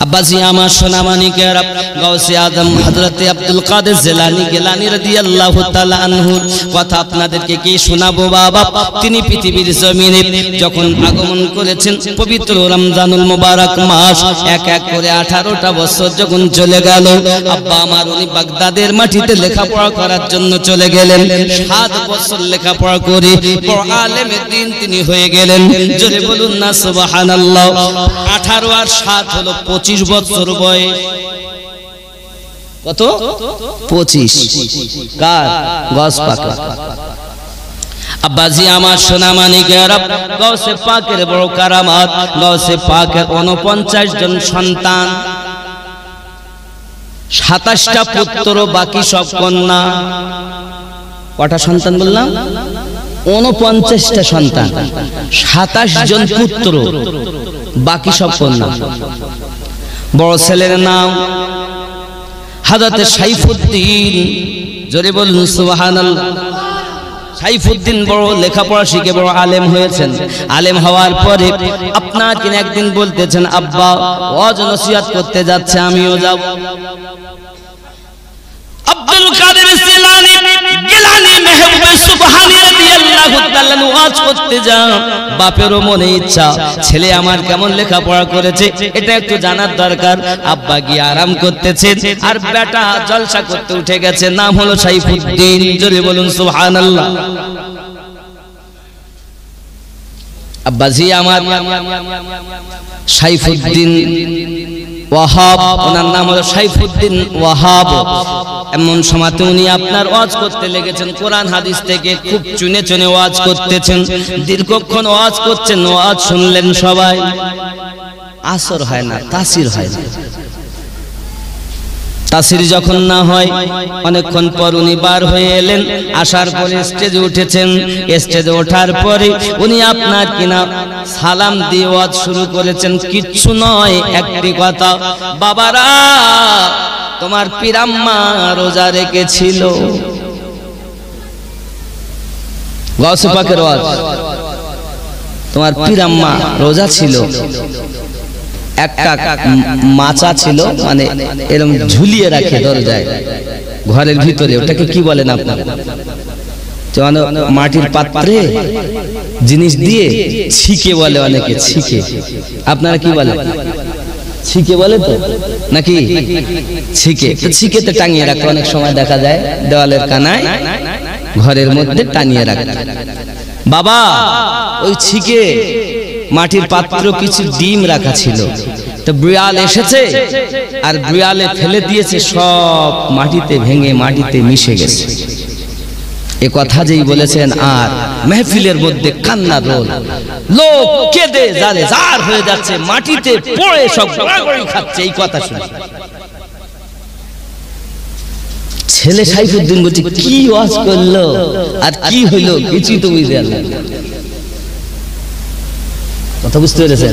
আব্বাজি আমার সোনা মানিকেরা, গাউসে আজম হযরত আব্দুল কাদের জিলানী রাদিয়াল্লাহু তাআলা আনহুর কথা আপনাদেরকে কি শোনাবো বাবা। তিনি পৃথিবীর জমিনে যখন আগমন করেছেন, পবিত্র রমজানুল মুবারক মাস, এক এক করে 18টা বছর যখন চলে গেল, আব্বা আমার উনি বাগদাদের মাটিতে লেখাপড়া করার জন্য চলে গেলেন। 7 বছর লেখাপড়া করে বড় আলেমে দ্বীন তিনি হয়ে গেলেন। জোরে বলুন না সুবহানাল্লাহ। 18 আর 7 হলো 25 বছর বয়স। কত? 25। কার? গস পাক। আব্বাজি আমার সোনা মানিকেরা, গাউসে পাকের বড় কারামাত, গাউসে পাকের 49 জন সন্তান, 27টা পুত্র, বাকি সব কন্যা। কটা সন্তান বললাম? 49টা সন্তান, 27 জন পুত্র, বাকি সব কন্যা। বড় ছেলের নাম হযরত সাইফুদ্দিন। জোরে বলুন সুবহানাল্লাহ। সাইফুদ্দিন বড় লেখাপড়া শিখে বড় আলেম হয়েছেন। আলেম হওয়ার পরে আপনার কিনা একদিন বলতেছেন, আব্বা ওয়াজ নসিহত করতে যাচ্ছে, আমিও যাব। আব্দুল কাদের জিলানী মেহবুবে সুবহানী রাদিয়াল্লাহু তাআলা ওয়াজ করতে যান। বাপেরও মনে ইচ্ছা, ছেলে আমার কেমন লেখাপড়া করেছে এটা একটু জানার দরকার। আব্বা গিয়ে আরাম করতেছেন, আর বেটা জলসা করতে উঠে গেছে, নাম হলো সাইফুদ্দিন। জোরে বলুন সুবহানাল্লাহ। আব্বাজি আমার সাইফুদ্দিন ওয়াহাব, ওনার নাম হলো সাইফুদ্দিন ওয়াহাব। এমন সময়তে উনি আপনার ওয়াজ করতে লেগেছেন, কোরআন হাদিস থেকে খুব চুনে চুনে ওয়াজ করতেছেন। দীর্ঘক্ষণ ওয়াজ করছেন, ওয়াজ শুনলেন সবাই, আসর হয় না, তাসির হয় না। তাসির যখন না হয়, অনেকক্ষণ পর উনি বার হয়ে এলেন। আসার পরে স্টেজে উঠেছেন। স্টেজে ওঠার পরে উনি আপনার কিনা সালাম দিয়ে ওয়াজ শুরু করেছেন। কিচ্ছু নয়, একটি কথা, বাবারা তোমার পিরাম্মা রোজা রেখেছিল। গাউসে পাকের ওয়াজ, তোমার পিরাম্মা রোজা ছিল, একটা মাচা ছিল, মানে এরকম ঝুলিয়ে রাখে দরজায় ঘরের ভিতরে, ওটাকে কি বলেন আপনারা? মাটির পাত্রে জিনিস দিয়ে ছিকে বলে অনেকে, ছিকে। আপনারা কি বলেন? ছিকে বলে তো নাকি? ছিকে। ছিকেতে টাঙিয়ে রাখে, অনেক সময় দেখা যায় দেওয়ালের কানায় ঘরের মধ্যে টাঙিয়ে রাখে। বাবা ওই ছিকে মাটির পাত্র কিছু ডিম রাখা ছিল, তো বিড়াল এসেছে আর বিড়ালে ফেলে দিয়েছে, সব মাটিতে ভেঙে মাটিতে মিশে গেছে। এ কথা যেই বলেছেন, আর মেহফিলের মধ্যে কান্না রোল, লোক কেঁদে জারে জার হয়ে যাচ্ছে, মাটিতে পড়ে সব গড়াগড়ি খাচ্ছে। এই কথা শুনে ছেলে সাইফুদ্দিন বলছে, কি ওয়াজ করলো আর কি হইলো কিছুই তো বুঝতে পারলাম না। কথা বুঝতে পেরেছেন?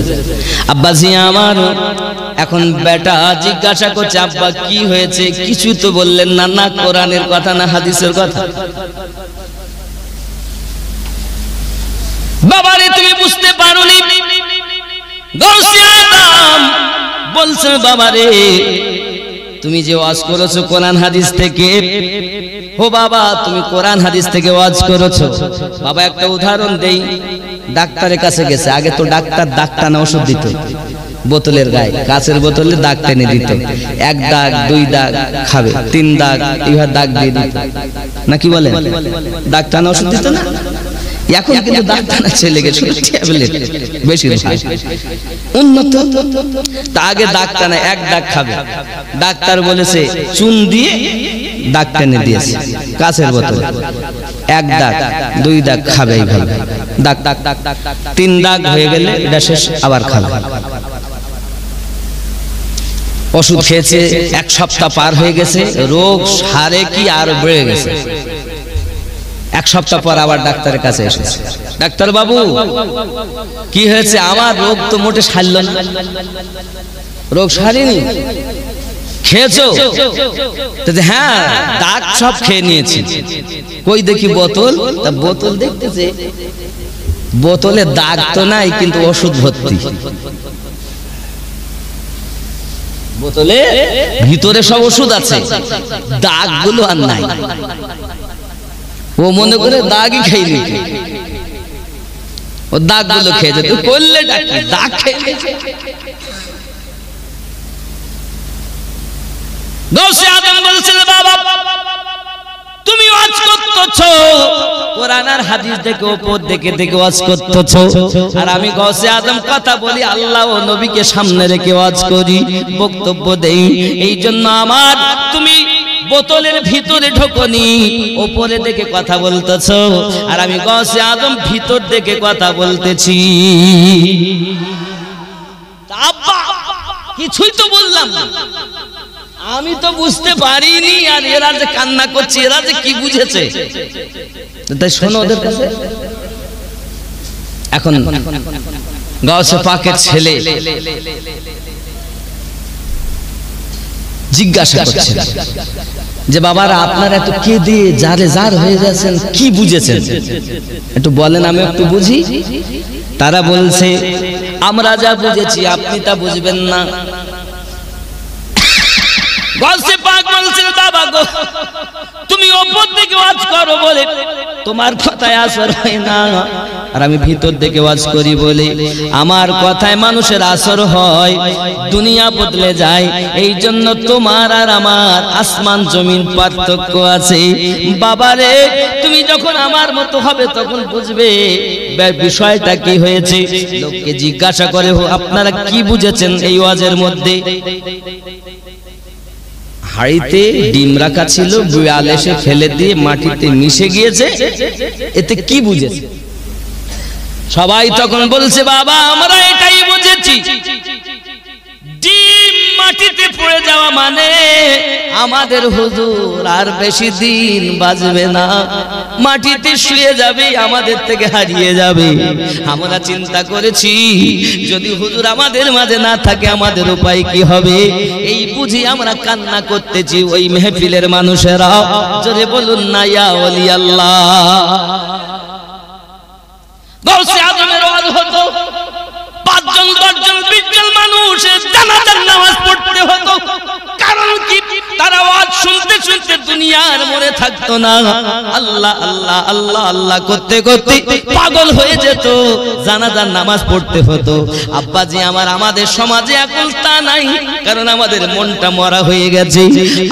আব্বাজি আমার এখন বেটা জিজ্ঞাসা করছে, আব্বা কি হয়েছে? কিছু তো বললেন না, না কোরআনের কথা না হাদিসের কথা। বাবারে তুমি বুঝতে পারোনি। গাউসে আজম বলছে, বাবারে তুমি যে ওয়াজ করেছো কোরআন হাদিস থেকে, ও বাবা তুমি কোরআন হাদিস থেকে ওয়াজ করেছো। বাবা একটা উদাহরণ দেই, ডাক্তারের কাছে গেছে, আগে তো ডাক্তার দাগ টানা ওষুধ দিত, বোতলের গায়ে কাঁচের বোতলে দাগ টেনে দিত, 1 দাগ 2 দাগ খাবে, 3 দাগ এইভাবে দাগ দিয়ে দিত, নাকি বলে? দাগ টানা ওষুধ দিত না? এখন কিন্তু দাগ টানা চলে গেছে, ট্যাবলেট বেশি উন্নত। তা আগে দাগ টানা 1 দাগ খাবে, ডাক্তার বলেছে চুন দিয়ে দাগ টেনে দিয়েছে কাঁচের বোতলে, 1 দাগ 2 দাগ খাবে, এইভাবে দাগ 3 দাগ হয়ে গেলে এটা শেষ, আবার খাবে। ওষুধ খেয়েছে, 1 সপ্তাহ পার হয়ে গেছে, রোগ সারে কি আর বেড়ে গেছে। 1 সপ্তাহ পর আবার ডাক্তারের কাছে এসেছে, ডাক্তার বাবু কি হয়েছে? আমার রোগ তো মোটে সারল না। রোগ সারেনি? খেয়েছো? হ্যাঁ, দাগ সব খেয়ে নিয়েছি। কই দেখি বোতল? তা বোতল দেখতেছে, বোতলে দাগ তো নাই, কিন্তু ওষুধ ভর্তি। বোতলে ভিতরে সব ওষুধ আছে, দাগগুলো আর নাই। ও মনে করে দাগই খাইনি, ও দাগগুলো খেয়ে যেত, করলে দাগ খেয়ে। গাউসে আজম বলছিল, বাবা তুমি ওয়াজ করতেছো, কোরআন আর হাদিস দেখে উপর দেখে দেখে ওয়াজ করতেছো, আর আমি গাউসে আজম কথা বলি আল্লাহ ও নবীকে সামনে রেখে ওয়াজ করি, বক্তব্য দেই। এই জন্য আমার তুমি বোতলের ভিতরে ঢোকনি, উপরে দেখে কথা বলতেছো, আর আমি গাউসে আজম ভিতর দেখে কথা বলতেছি। আব্বা কিছুই তো বললাম না, আমি তো বুঝতে পারিনি, আর এরা যে কান্না করছে, এরা যে কি বুঝেছে। তাই শোনো ওদের কাছে। এখন গাউসে পাকের ছেলে জিজ্ঞাসা করছে যে বাবারা আপনারা এত কেঁদে জারে জার হয়ে যাচ্ছেন, কি বুঝেছেন একটু বলেন, আমি একটু বুঝি। তারা বলছে আমরা যা বুঝেছি আপনি তা বুঝবেন না। গাউসে পাক বলছেন, বাবা গো তুমি উপর থেকে ওয়াজ করো বলে তোমার কথায় আসর হয় না, আর আমি ভিতর থেকে ওয়াজ করি বলে আমার কথায় মানুষের আসর হয়, দুনিয়া বদলে যায়। এই জন্য তোমার আর আমার আসমান জমিন পার্থক্য আছে। বাবারে তুমি যখন আমার মতো হবে তখন বুঝবে বিষয়টা কি হয়েছে। লোককে জিজ্ঞাসা করে আপনারা কি বুঝেছেন এই ওয়াজের মধ্যে। হাড়িতে ডিম রাখা ছিল, বিড়াল এসে ফেলে দিয়ে মাটিতে মিশে গিয়েছে, এতে কি বুঝেছে? সবাই তখন বলছে বাবা আমরা এটাই বুঝেছি, ডিম মাটিতে পড়ে যাওয়া মানে আমাদের হুজুর আর বেশি দিন বাঁচবে না, মাটিতে শুয়ে যাবে, আমাদের থেকে হারিয়ে যাবে। আমরা চিন্তা করেছি যদি হুজুর আমাদের মাঝে না থাকে আমাদের উপায় কি হবে, এই বুঝি আমরা কান্না করতেছি। ওই মেহফিলের মানুষেরা জোরে বলুন না ইয়া ওলি আল্লাহ। গাউসে আজমের ওয়াজ হতো, 5 জন 10 জন 20 জন মানুষ জানাজার নামাজ পড়তে হতো। কারণ কি? তারা ওয়াজ শুনতে শুনতে দুনিয়ার মনে থাকতো না, আল্লাহ আল্লাহ আল্লাহ আল্লাহ করতে করতে পাগল হয়ে যেত, জানাজার নামাজ পড়তে হতো। আব্বাজি আমার আমাদের সমাজে এখন তা নাই, কারণ আমাদের মনটা মরা হয়ে গেছে।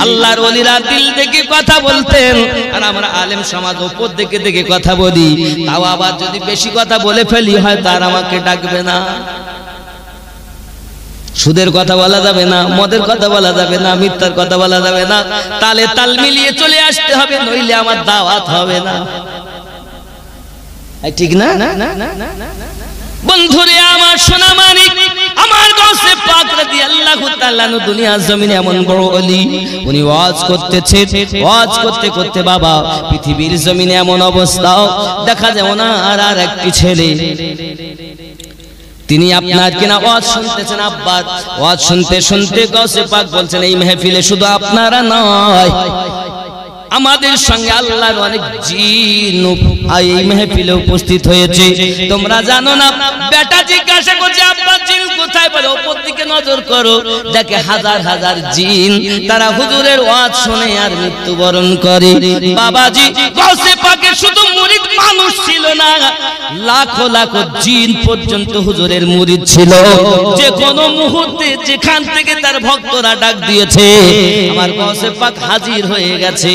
আল্লাহর ওলিরা দিল থেকে কথা বলতেন, আর আমরা আলেম সমাজ উপর দেখে দেখে কথা বলি। তাও আবার যদি বেশি কথা বলে ফেলি হয় তার আমাকে ডাকবে না। সুদের কথা বলা যাবে না, মদের কথা বলা যাবে না, মিথ্যার কথা বলা যাবে না, তালে তাল মিলিয়ে চলে আসতে হবে, নইলে আমার দাওয়াত হবে না। ঠিক না বন্ধুরে আমার সোনা মানিক, আমার গাউসে পাক রাদিয়াল্লাহু তাআলা দুনিয়ার জমিনে এমন বড় ওলি, উনি ওয়াজ করতেছে, ওয়াজ করতে করতে বাবা পৃথিবীর জমিনে এমন অবস্থা দেখা যায় না। আর একটি ছেলে তিনি আপনার কিনা ওয়াজ শুনতেছেন, আব্বার ওয়াজ শুনতে শুনতে গাউসে পাক বলছেন এই মেহফিলে শুধু আপনারা নয়, আমাদের সঙ্গে আল্লাহর অনেক জিন এই মেহফিলে উপস্থিত হয়েছে। তোমরা জানো না? বেটা জিজ্ঞাসা করছে আব্বা জিন কোথায়? বলে উপর দিকে নজর করো, দেখে হাজার হাজার জিন তারা হুজুরের ওয়াজ শুনে আর মৃত্যুবরণ করে। বাবাজি গাউসে পাকের শুধু মুরিদ মানুষ ছিল না, লাখো লাখো জিন পর্যন্ত হুজুরের মুরিদ ছিল। যে কোনো মুহূর্তে যেখান থেকে তার ভক্তরা ডাক দিয়েছে আমার গাউসে পাক হাজির হয়ে গেছে।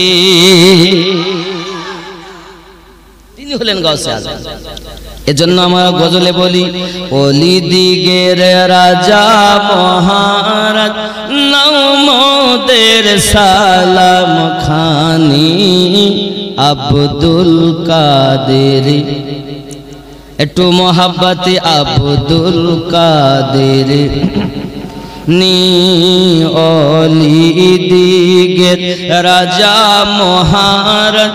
তিনি হলেন গাউসে আজম। এজন্য আমরা গজলে বলি ওলি দিগের রাজা মহারাজ নাও মোদের সালাম খানি আব্দুল কাদের, একটু মোহাব্বতে আব্দুল কাদের নি ওলি দিগের রাজা মহারাজ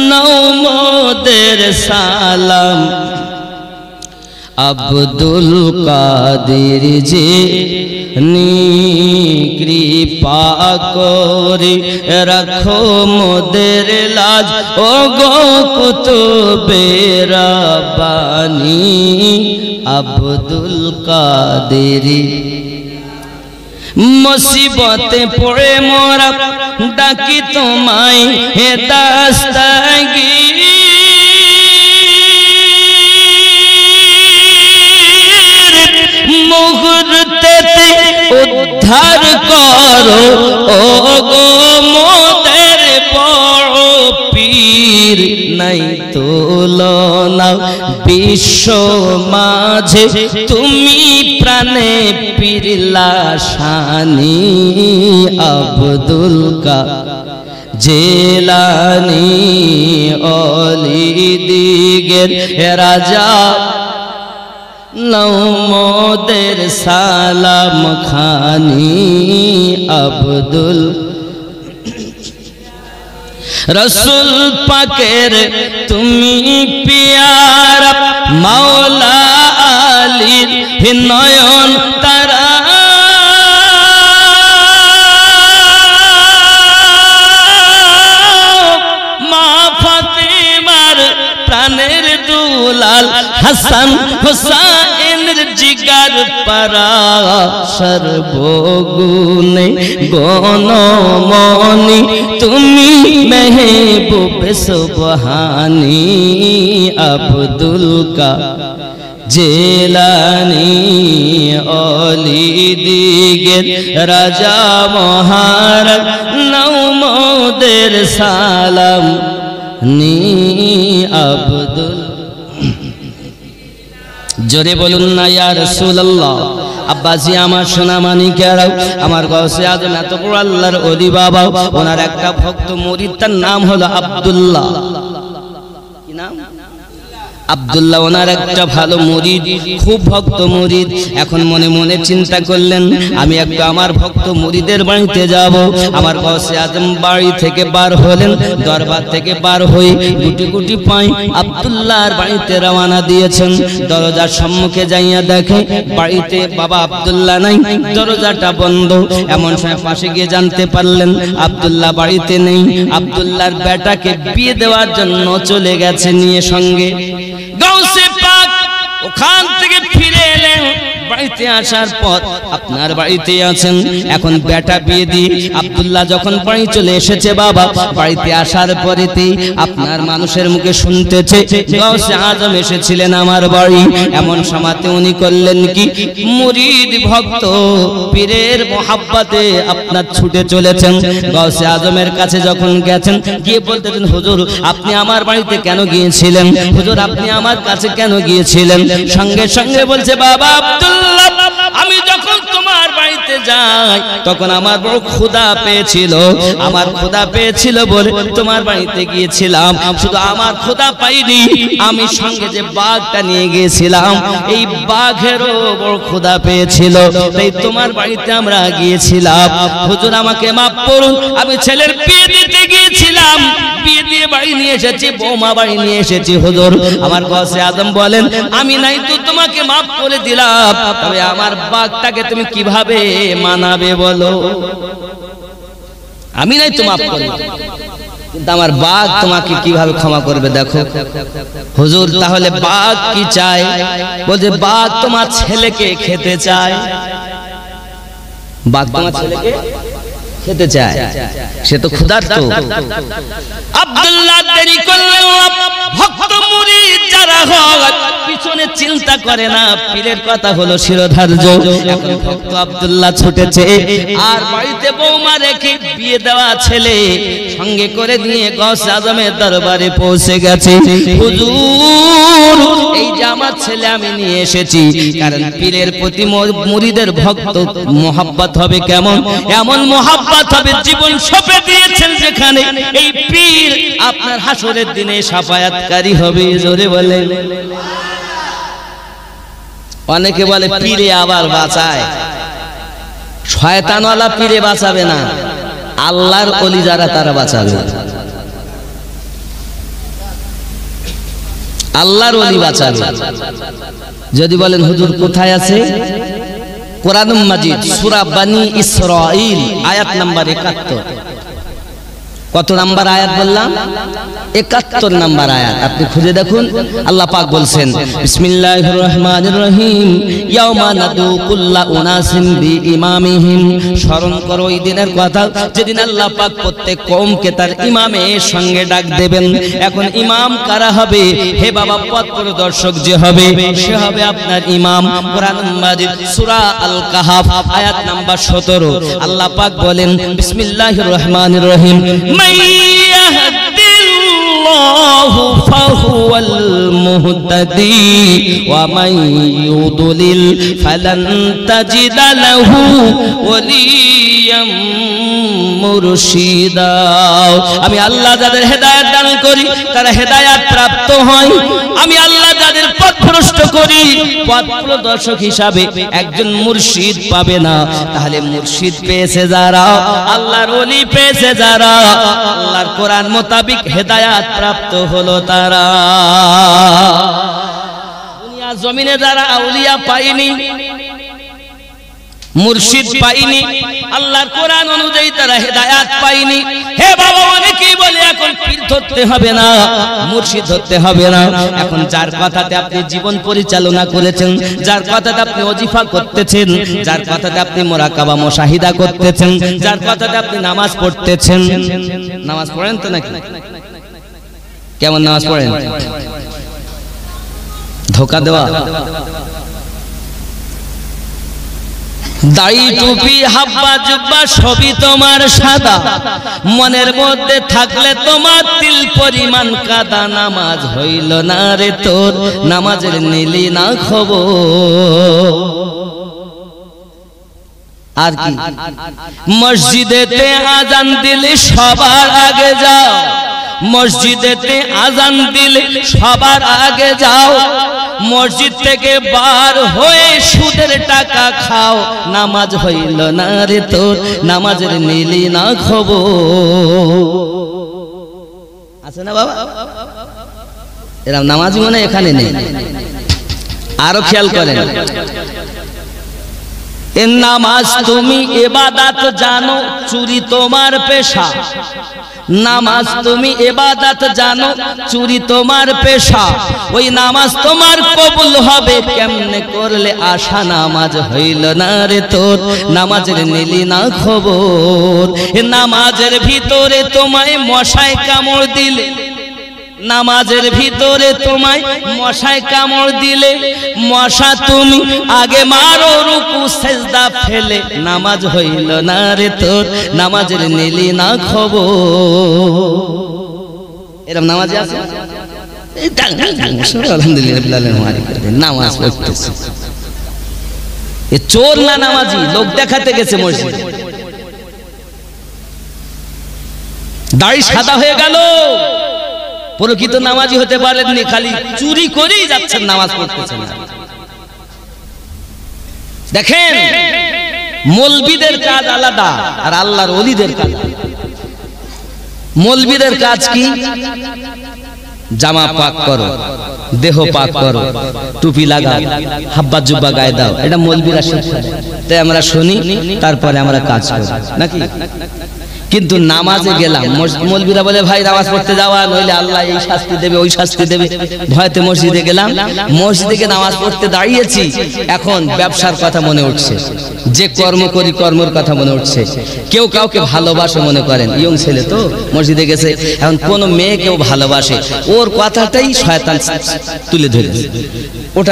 নাও মোদের সালাম আব্দুল কাদের যে নি কৃপা করে রাখো মোদের লাজ ও গো কুতুবে রাব্বানি আব্দুল কাদের। মুসিবতে পড়ে মোরা ডাকি তোমায় হে দাস্তাগীর মুহূর্তেতে উদ্ধার করো ও গো মোদের বড় পীর নাই তুলনা বিশ্ব মাঝে তুমি প্রাণে পীর লাশানি আব্দুল জেলানি অলি দিগের রাজা মোদের সালাম খানি আব্দুল রসুল পাকের তুমি পিয়ারা মাওলা আলীর নয়ন তারা মা ফাতেমার প্রাণের দুলাল হাসান হুসাইনের জিগার পারা সর্বগুণে গণমনি তুমি মেহবুব সুবহানি আব্দুল জেলানি অলি দিগের রাজা মহারাজ নৌমদের সালাম নি আব্দুল জোরে বলুন না ইয়া রাসূলুল্লাহ। আব্বাজি আমার সোনা মানিকেরাও আমার গৌসে আজম এত বড় আল্লাহর ওলি বাবা ওনার একটা ভক্ত মুরিদ তার নাম হলো আব্দুল্লাহ। কি নাম? আব্দুল্লাহ। ওনার একটা ভালো মুরিদ, খুব ভক্ত মুরিদ। এখন মনে মনে চিন্তা করলেন আমি একটু আমার ভক্ত মুরিদের বাড়িতে যাব। আমার গৌসে আজম বাড়ি থেকে বার হলেন, দরবার থেকে বার হয়ে গুটি গুটি পাই আব্দুল্লাহর বাড়িতে রওনা দিয়েছেন। দরজার সম্মুখে যাইয়া দেখে বাড়িতে বাবা আব্দুল্লাহ নাই, দরজাটা বন্ধ। এমন সময় পাশে গিয়ে জানতে পারলেন আব্দুল্লাহ বাড়িতে নেই। আব্দুল্লাহর বেটাকে বিয়ে দেওয়ার জন্য চলে গেছে নিয়ে সঙ্গে। গৌসে পাক ওখান থেকে ফিরে এলেন। বাড়িতে আসার পর আপনার বাড়িতে আছেন, এখন বেটা বিয়ে দিয়ে আব্দুল্লাহ যখন বাড়ি চলে এসেছে বাবা, বাড়িতে আসার পরেতেই আপনার মানুষের মুখে শুনতেছে গৌসে আজম এসেছিলেন আমার বাড়ি। এমন সময়তে উনি করলেন কি, মুরিদ ভক্ত পীরের মোহাব্বতে আপনার ছুটে চলেছেন। গৌসে আজমের কাছে যখন গেছেন গিয়ে বলতেছেন হুজুর আপনি আমার বাড়িতে কেন গিয়েছিলেন, হুজুর আপনি আমার কাছে কেন গিয়েছিলেন। সঙ্গে সঙ্গে বলছে বাবা আব্দুল্লাহ আমি যখন তোমার বাড়িতে যাই তখন আমার বড় ক্ষুধা পেয়েছিল, আমার ক্ষুধা পেয়েছিল বলে তোমার বাড়িতে গিয়েছিলাম। শুধু আমার ক্ষুধা পাইনি, আমি সঙ্গে যে বাঘটা নিয়ে গিয়েছিলাম এই বাঘেরও বড় ক্ষুধা পেয়েছিল, তাই তোমার বাড়িতে আমরা গিয়েছিলাম। হুজুর আমাকে মাফ করুন, আমি ছেলের বিয়ে দিতে গিয়েছিলাম, বিয়ে দিয়ে বাড়ি নিয়ে এসেছি, বৌমা বাড়ি নিয়ে এসেছি। হুজুর আমার গৌসে আজম বলেন আমি নাই তো তোমাকে মাফ করে দিলাম, তবে আমার বাঘটাকে তুমি কিভাবে মানাবে বলো। আমি নাই তো মাফ করে, কিন্তু আমার বাঘ তোমাকে কিভাবে ক্ষমা করবে দেখো। হুজুর তাহলে বাঘ কি চায়? বলছে বাঘ তোমার ছেলেকে খেতে চায়। বাঘ তোমার ছেলেকে খেতে চায়, সে তো ক্ষুধার্ত। আব্দুল্লাহ দেরি করলেন, ভক্ত মুরিদ যারা হয় পিছনে চিন্তা করে না, পীরের কথা হলো শিরোধার্য। এখন ভক্ত আব্দুল্লাহ ছুটেছে আর বাড়িতে বৌমা রেখে বিয়ে দেওয়া ছেলে সঙ্গে করে নিয়ে গৌসে আজমের দরবারে পৌঁছে গেছে। হুজুর এই যে আমার ছেলে আমি নিয়ে এসেছি, কারণ পীরের প্রতি মুরিদের ভক্ত মোহাব্বত হবে কেমন, এমন মোহাব্বত হবে জীবন সঁপে দিয়েছেন যেখানে এই পীর আপনার হাসরের দিনে শাফায়াতকারী হবে। জোরে বলেন। অনেকে বলে পীরে আবার বাঁচায়, শয়তানওয়ালা পীরে বাঁচাবে না, আল্লাহর ওলি যারা তারা বাঁচাবে। আল্লাহর ওলি বাঁচাবে। যদি বলেন হুজুর কোথায় আছে, কোরআনুল মাজিদ সূরা বনী ইসরাঈল আয়াত নাম্বার ৭১। কত নাম্বার আয়াত বললাম? 71 নাম্বার আয়াত। আপনি খুঁজে দেখুন, আল্লাহ পাক বলছেন বিসমিল্লাহির রহমানির রহিম ইয়াউমা নাদু কুল্লা উনাসিন বিইমামিহিম। স্মরণ করো ওই দিনের কথা যেদিন আল্লাহ পাক প্রত্যেক কওমকে তার ইমামের সঙ্গে ডাক দেবেন। এখন ইমাম কারা হবে? হে বাবা, পথ প্রদর্শক যে হবে সে হবে আপনার ইমাম। কোরআন মাজিদ সূরা আল কাহাফ আয়াত নাম্বার 17 আল্লাহ পাক বলেন বিসমিল্লাহির রহমানির রহিম মাইয়াহদিল্লাহু ফাহুয়াল মুহতাদি ওয়া মান ইউদলিল ফালান তাজিদা লাহু ওয়ালিয়াম মুরশিদা। আমি আল্লাহ যাদের হেদায়েত দান করি তারা হেদায়েত প্রাপ্ত হয়, আমি আল্লাহ যাদের পথভ্রষ্ট করি পথ প্রদর্শক হিসাবে একজন মুর্শিদ পাবে না। তাহলে মুর্শিদ পেয়েছে যারা, আল্লাহর ওলি পেয়েছে যারা, আল্লাহর কোরআন মোতাবিক হেদায়েত প্রাপ্ত হলো তারা। দুনিয়া জমিনে যারা আউলিয়া পায়নি, মুর্শিদ পাইনি, আল্লাহর কোরআন অনুযায়ী তারা হেদায়েত পাইনি। হে বাবা, অনেকেই বলে এখন পীর ধরতে হবে না, মুর্শিদ ধরতে হবে না। এখন যার কথাতে আপনি জীবন পরিচালনা করেছেন, যার কথাতে আপনি ওজিফা করতেছেন, যার কথাতে আপনি মুরাকাবা মুশাহিদা করতেছেন, যার কথাতে আপনি নামাজ পড়তেছেন, নামাজ পড়েন তো নাকি? কেমন নামাজ পড়েন? ধোঁকা দেওয়া? দাড়ি টুপি হাব্বা জুব্বা সবই তোমার সাদা, মনের মধ্যে থাকলে তোমার তিল পরিমাণ কাদা। নামাজ হইল না রে তোর, নামাজের নিলি না খবর। আর কি? মসজিদেতে আজান দিলে সবার আগে যাও, মসজিদেতে আজান দিলে সবার আগে যাও, মসজিদ থেকে বার হয়ে সুদের টাকা খাও। নামাজ হইল না রে তোর, নামাজের নিলি না খবর। আছে না বাবা? এরকম নামাজি মনে এখানে নেই। আরো খেয়াল করেন, নামাজ তুমি ইবাদত জানো, চুরি তোমার পেশা। নামাজ তুমি ইবাদত জানো, চুরি তোমার পেশা। ওই নামাজ তোমার কবুল হবে কেমনে করলে আশা। নামাজ হইল না রে তোর, নামাজের নিলি না খবর। নামাজের ভিতরে তোমায় মশায় কামড় দিলে, নামাজের ভিতরে তোমায় মশায় কামড় দিলে, মশা তুমি আগে মারো রুকু সেজদা ফেলে। নামাজ হইল না রে তোর, নামাজের নিলি না খবর। এরকম নামাজ আছে? আলহামদুলিল্লাহ নামাজ পড়তেছে। এ চোর না নামাজি? লোক দেখাতে গেছে মসজিদ, দাড়ি সাদা হয়ে গেল, প্রকৃত নামাজি হতে পারেননি, খালি চুরি করেই যাচ্ছেন, নামাজ পড়তেছেন। দেখেন, মৌলবীদের কাজ আলাদা আর আল্লাহর ওলিদের কাজ। মৌলবীদের কাজ কি? জামা পাক করো, দেহ পাক করো, টুপি লাগাও, হাব্বা জুব্বা গায়ে দাও, এটা মৌলবীরা শিক্ষা দেয়। তাই আমরা শুনি, তারপরে আমরা কাজ করি নাকি? কিন্তু নামাজে গেলাম, মৌলবীরা বলে ভাই নামাজ পড়তে যাওয়া, নইলে আল্লাহ এই শাস্তি দেবে ওই শাস্তি দেবে, ভয়তে মসজিদে গেলাম। মসজিদে গিয়ে নামাজ পড়তে দাঁড়িয়েছি, এখন ব্যবসার কথা মনে উঠছে, যে কর্ম করি কর্মের কথা মনে উঠছে। কেউ কাউকে ভালোবাসে মনে করেন, ইয়ং ছেলে তো মসজিদে গেছে, এখন কোন মেয়ে কেউ ভালোবাসে, ওর কথাটাই শয়তান তুলে ধরেছে। ওটা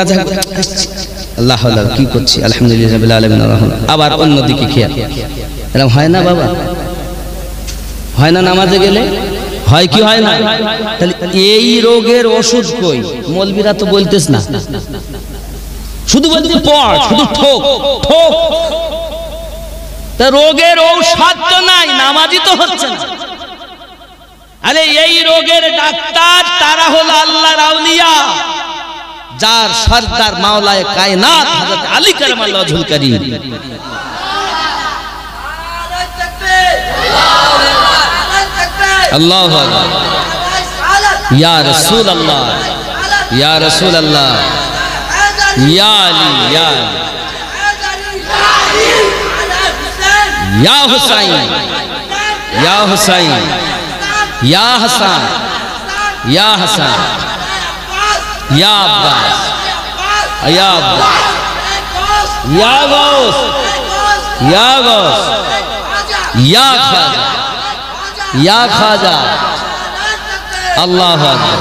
আল্লাহ কি করছি, আলহামদুলিল্লাহ। আবার অন্যদিকে খেয়াল, এরকম হয় না বাবা? হয় না? নামাজে গেলে হয় কি হয় না? তাহলে এই রোগের ওষুধ কই? মৌলবীরা তো বলতেছ না, শুধু বলতে পড়, শুধু ঠোক ঠোক। তা রোগের ঔষধ তো নাই, নামাজি তো হচ্ছে না। আরে এই রোগের ডাক্তার তারা হলো আল্লাহর আউলিয়া, যার সরদার মাওলায়ে কায়নাত হযরত আলী কারামাল্লাহু ওয়াজহুল কারীম। আল্লাহু আকবার। ইয়া রাসূলুল্লাহ, ইয়া রাসূলুল্লাহ, ইয়া আলী, ইয়া হুসাইন, ইয়া হুসাইন, ইয়া হাসান, ইয়া হাসান, ইয়া আব্বাস, ইয়া আব্বাস, ইয়া গাউস, ইয়া গাউস, ইয়া খাজা, ইয়া খাজা। আল্লাহু আকবার।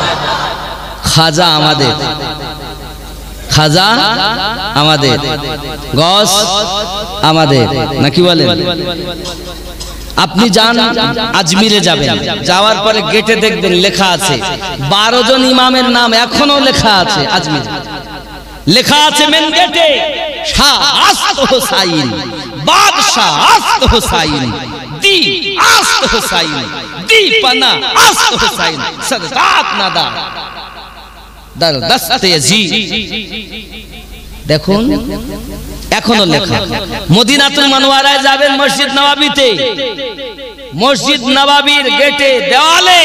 খাজা আমাদের, খাজা আমাদের, গস আমাদের, নাকি বলেন? আপনি যান আজমিরে, যাবেন, যাওয়ার পরে গেটে দেখবেন লেখা আছে 12 জন ইমামের নাম এখনো লেখা আছে আজমিরে। লেখা আছে মেন গেটে শাহ আস্ত হোসাইন, বাদশাহ আস্ত হোসাইন, দি আস্ত হোসাইন, দি পানা আস্ত হোসাইন, সাদাত নাদা দার দস্তে জি। দেখুন এখনো লেখা। মদিনাতুল মুনাওয়ারায় যাবেন, মসজিদ নববীতে, মসজিদ নববীর গেটে দেওয়ালে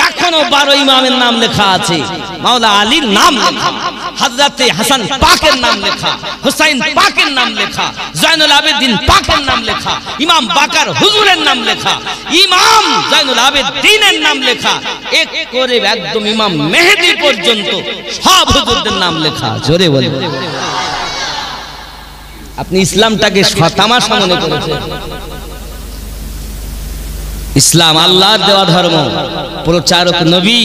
এখনো 12 ইমামের নাম লেখা আছে। মাওলা আলীর নাম লেখা, হযরত হাসান পাকের নাম লেখা, হুসাইন পাকের নাম লেখা, জয়নুল আবেদিন পাকের নাম লেখা, ইমাম বাকার হুজুরের নাম লেখা, ইমাম জয়নুল আবেদিনের নাম লেখা, এক করে একদম ইমাম মেহেদী পর্যন্ত সব হুজুরদের নাম লেখা। জোরে বলেন। আপনি ইসলামটাকে তামাশা মনে করেছেন। ইসলাম আল্লাহর দেওয়া ধর্ম, প্রচারক নবী,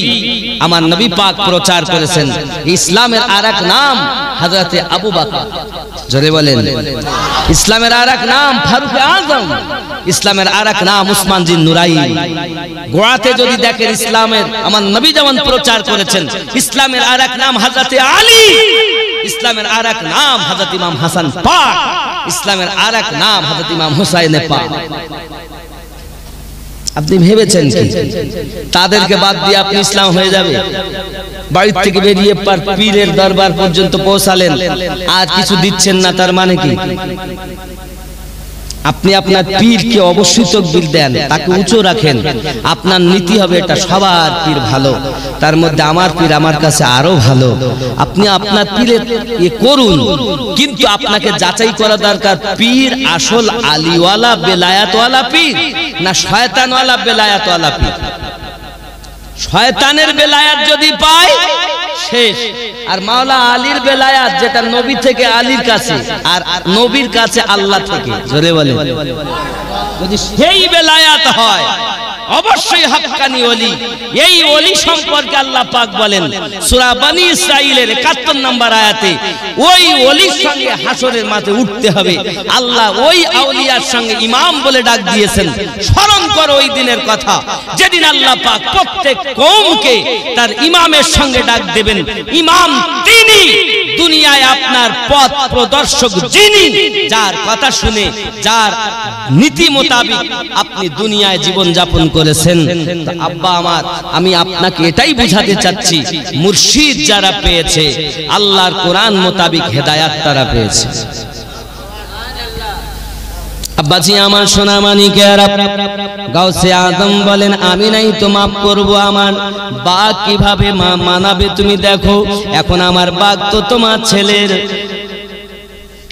আমার নবী পাক প্রচার করেছেন। ইসলামের আরেক নাম হযরত আবু বকর। জোরে বলেন। ইসলামের আরেক নাম ফারুক আজম, ইসলামের আরেক নাম উসমান জিন নুরাইন। গোয়াতে যদি দেখেন ইসলামের আমার নবী যেমন প্রচার করেছেন, ইসলামের আরেক নাম হযরত আলী, ইসলামের আরেক নাম হযরত ইমাম হাসান পাক, ইসলামের আরেক নাম হযরত ইমাম হুসাইন পাক। আপনি ভেবেছেন কি তাদেরকে বাদ দিয়ে আপনি ইসলাম হয়ে যাবে? বাড়ি থেকে বেরিয়ে পীরের দরবার পর্যন্ত পৌঁছালেন, আর কিছু দিচ্ছেন না, তার মানে কি? আপনি আপনার পীরকে অবশ্যই তাকবীর দেন, তাকে উঁচু রাখেন। আপনার নীতি হবে এটা সবার পীর ভালো, তার মধ্যে আমার পীর আমার কাছে আরো ভালো। আপনি আপনার পীরের করুন, কিন্তু আপনাকে যাচাই করা দরকার পীর আসল আলীওয়ালা বেলায়াতওয়ালা পীর না শয়তানওয়ালা বেলায়াতওয়ালা পীর। শয়তানের বেলায়াত যদি পায় শেষ। আর মাওলা আলীর বেলায়াত যেটা নবী থেকে আলীর কাছে, আর নবীর কাছে আল্লাহ থেকে। জোরে বলেন। যদি সেই বেলায়াত হয় অবশ্যই হাক্কানি ওলি। এই ওলি সম্পর্কে আল্লাহ পাক বলেন সূরা বনী ইসরাঈলের 71 নম্বর আয়াতে, ওই ওলির সঙ্গে হাসরের মাঠে উঠতে হবে। আল্লাহ ওই আউলিয়ার সঙ্গে ইমাম বলে ডাক দিয়েছেন। স্মরণ করো ওই দিনের কথা, যেদিন আল্লাহ পাক প্রত্যেক কওমকে তার ইমামের সঙ্গে ডাক দেবেন। ইমাম তিনি, দুনিয়ায় আপনার পথ প্রদর্শক যিনি, যার কথা শুনে, যার নীতি মোতাবেক আপনি দুনিয়ায় জীবন যাপন করেছেন। আব্বা আমার, আমি আপনাকে এটাই বুঝাতে চাচ্ছি, মুর্শিদ যারা পেয়েছে আল্লাহর কোরআন মোতাবেক হেদায়াত তারা পেয়েছে। আব্বাজি আমার সোনা মানিকেরা, গাউসে আজম বলেন আমি নাই তো মাফ করবো, আমার বাঘ কিভাবে মানাবে তুমি দেখো। এখন আমার বাঘ তো তোমার ছেলের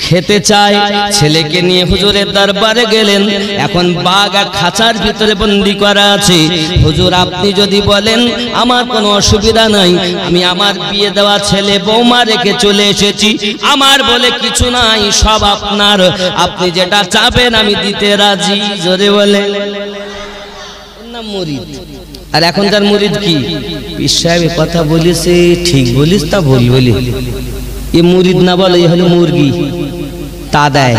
খেতে চায়, ছেলেকে নিয়ে হুজুরের দরবারে গেলেন। এখন বাঘ আর খাঁচার ভিতরে বন্দি করা আছে। হুজুর আপনি যদি বলেন আমার কোনো অসুবিধা নাই, আমি আমার বিয়ে দেওয়া ছেলে বৌমা রেখে চলে এসেছি, আমার বলে কিছু নাই, সব আপনার, আপনি যেটা চাবেন আমি দিতে রাজি। জোরে বলে না মুরিদ। আর এখনকার মুরিদ কি? পীর সাহেব কথা বলেছে, ঠিক বলিস, তা বলি এ মুরিদ না বলে, এ হলো মুরগি, তা দেয়।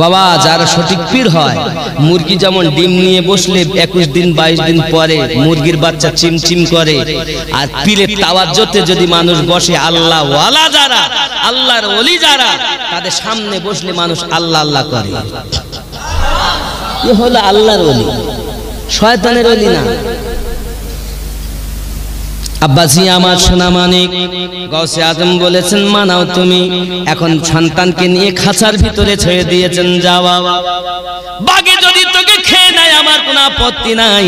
বাবা যারা সঠিক পীর হয়, মুরগি যেমন ডিম নিয়ে বসলে 21 দিন 22 দিন পরে মুরগির বাচ্চা চিমচিম করে, আর পীরের তাওয়াজ্জুতে যদি মানুষ বসে, আল্লাহ ওয়ালা যারা, আল্লাহর ওলি যারা, তাদের সামনে বসলে মানুষ আল্লাহ আল্লাহ করে। এ হলো আল্লাহর ওলি, শয়তানের ওলি না। আব্বাজি আমার সোনা মানিক, গাউসে আজম বলেছেন মানাও তুমি। এখন সন্তানকে নিয়ে খাঁচার ভিতরে ছেড়ে দিয়েছেন, যাওয়া বাগে যদি তোকে খেয়ে নেয় আমার কোনো আপত্তি নাই,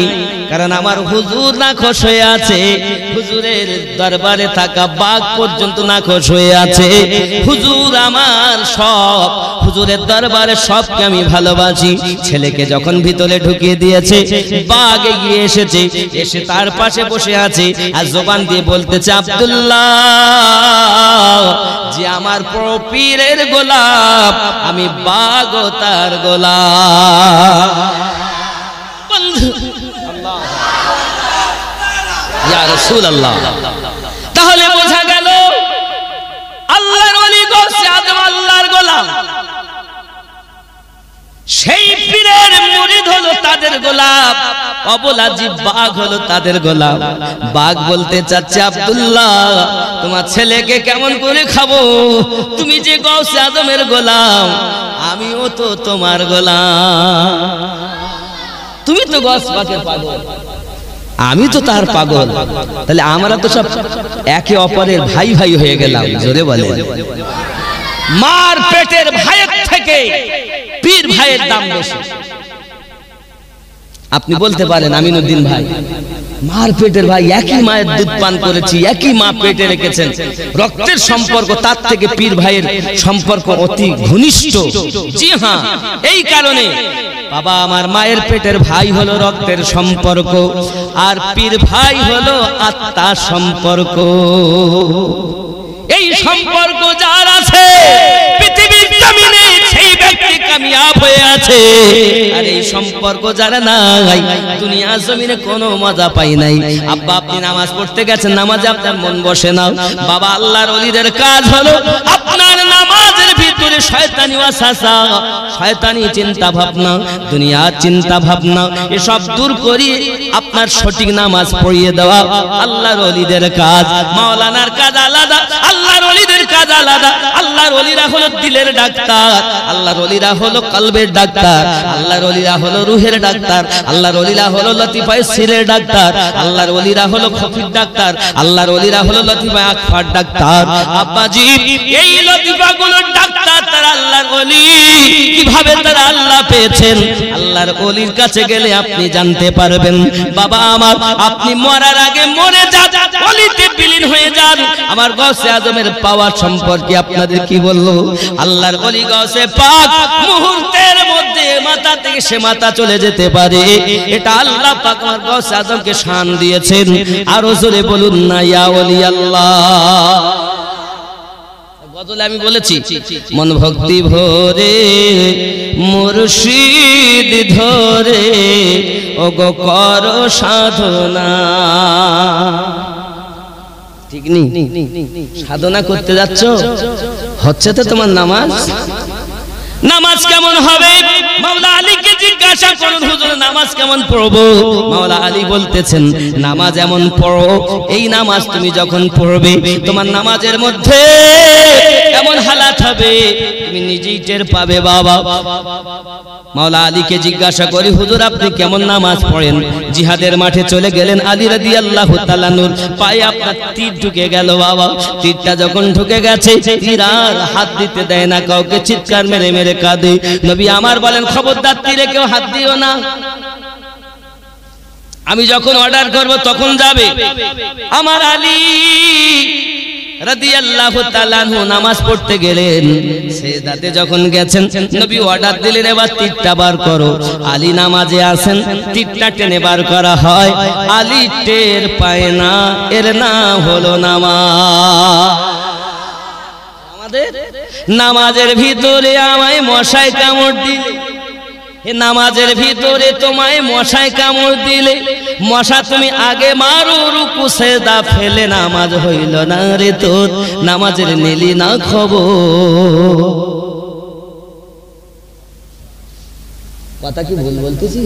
কারণ আমার হুজুর নাখোশ হয়ে আছে, হুজুরের দরবারে থাকা বাঘ পর্যন্ত নাখোশ হয়ে আছে। হুজুর আমার সব, হুজুরের দরবারে সবকে আমি ভালোবাসি। ছেলেকে যখন ভিতরে ঢুকিয়ে দিয়েছে, বাঘ এগিয়ে এসেছে, এসে তার পাশে বসে আছে আর জবান দিয়ে বলতেছে, আব্দুল্লাহ যে আমার পীরের গোলাম, আমি বাঘ তার গোলাম। ইয়া রাসূলুল্লাহ, তাহলে বোঝা গেল আল্লাহর ওলি গৌসে আজম আল্লাহর গোলাম, সেই পীরের মুরিদ হলো তাদের গোলাম, অবলা জীব বাঘ হলো তাদের গোলাম। বাঘ বলতে চাচ্ছে, আব্দুল্লাহ তোমার ছেলেকে কেমন করে খাবো? তুমি যে গৌসে আজমের গোলাম, আমিও তো তোমার গোলাম। তুমি তো গৌস পাকের পাগল, আমি তো তার পাগল, তাহলে আমরা তো সব একে অপরের ভাই ভাই হয়ে গেলাম। জোরে বলে, মার পেটের ভাইয়ের থেকে পীর ভাইয়ের দাম বেশি। আপনি বলতে পারেন আমিনুদ্দিন ভাই, মার পেটের ভাই, একই মায়ের দুধ পান করেছি, একই মা পেটে রেখেছেন, রক্তের সম্পর্ক, তার থেকে পীর ভাইয়ের সম্পর্ক অতি ঘনিষ্ঠ। জি হ্যাঁ, এই কারণে বাবা আমার মায়ের পেটের ভাই হলো রক্তের সম্পর্ক, আর পীর ভাই হলো আত্মার সম্পর্ক। এই সম্পর্ক যার আছে পৃথিবীর জমিনে সেই ব্যক্তি কামিয়াব হয়ে আছে, আর এই সম্পর্ক যারা নাই দুনিয়া জমিনে কোনো মজা পাই নাই। আব্বা আপনি নামাজ পড়তে গেছেন, নামাজে আপনার মন বসে না। বাবা আল্লাহর ওলিদের কাজ হলো আপনার নামাজের ভিতরে শয়তানি ওয়াসওয়াসা, শয়তানি চিন্তা ভাবনা, দুনিয়ার চিন্তা ভাবনা এসব দূর করিয়ে আপনার সঠিক নামাজ পড়িয়ে দেওয়া আল্লাহর ওলিদের কাজ। মাওলানার কাজ আলাদা, আল্লাহর ওলিদের কাজ আলাদা। আল্লাহর ওলিরা হলো দিলের ডাক্তার, আল্লাহর ওলিরা হলো কলবের ডাক্তার, আল্লাহর ওলিরা হলো রুহের ডাক্তার, আল্লাহর ওলিরা হলো লতিফায়ে সিরের ডাক্তার, আল্লাহর ওলিরা হলো খফির ডাক্তার, আল্লাহর ওলিরা হলো লতিফায়ে আকফার ডাক্তার। আব্বাজি এই লতিফাগুলোর ডাক্তার তারা আল্লাহর ওলি। কিভাবে তারা আল্লাহ পেয়েছেন? আল্লাহর ওলির কাছে গেলে আপনি জানতে পারবেন। বাবা আমার, আপনি মরার আগে মরে যান, ওলিতে বিলীন হয়ে যান। আমার গৌসে আজমের পাওয়ার সম্পর্কে আপনাদের কি বলবো? আল্লাহর ওলি গৌসে পাক মুহূর্তের মধ্যে মাথা থেকে সে মাথা চলে যেতে পারে, এটা আল্লাহ পাক আমার গৌসে আজমকে শান দিয়েছেন। আরো জোরে বলুন না ইয়া ওলি আল্লাহ। গজলে আমি বলেছি, মন ভক্তি ভরে মুর্শিদ ধরে ওগো কর সাধনা। ঠিক নেই? সাধনা করতে যাচ্ছ, হচ্ছে তো তোমার নামাজ। নামাজ কেমন হবে? মাওলা আলীকে জিজ্ঞাসা করুন, হুজুর নামাজ কেমন পড়বো? মাওলা আলী বলতেছেন, নামাজ এমন পড়ো, এই নামাজ তুমি যখন পড়বে তোমার নামাজের মধ্যে এমন হালাত হবে তুমি নিজেই টের পাবে। বাবা মাওলা আলীকে জিজ্ঞাসা করি, হুজুর আপনি কেমন নামাজ পড়েন? জিহাদের মাঠে চলে গেলেন, আলী রাদিয়াল্লাহু তাআলা নূর পায়ে আপনার তীর ঢুকে গেল। বাবা তীরটা যখন ঢুকে গেছে, তীর আর হাত দিতে দেয় না কাউকে, চিৎকার মেরে মেরে কাঁদে। নবী আমার বলেন, খবরদার তীরে কেউ হাত দিও না, আমি যখন অর্ডার করব তখন যাবে। আমার আলী রাদিয়াল্লাহু তাআলা আনহু নামাজ পড়তে গেলেন, সিজদাতে যখন গেছেন নবী অর্ডার দিলেন, এবার তীরটা বার করো। আলী নামাজে আছেন, তীরটা টেনে বার করা হয়, আলী টের পায় না, এর নাম হলো নামাজ। আমাদের নামাজের ভিতরে আমায় মশায় কামড় দিলে, নামাজের ভিতরে তোমায় মশায় কামড় দিলে, মশা তুমি আগে মারো, রুকু সেজদা ফেলে নামাজ হইল না রে তোর, নামাজের নিলি না খবর। কথা কি ভুল বলতেছি?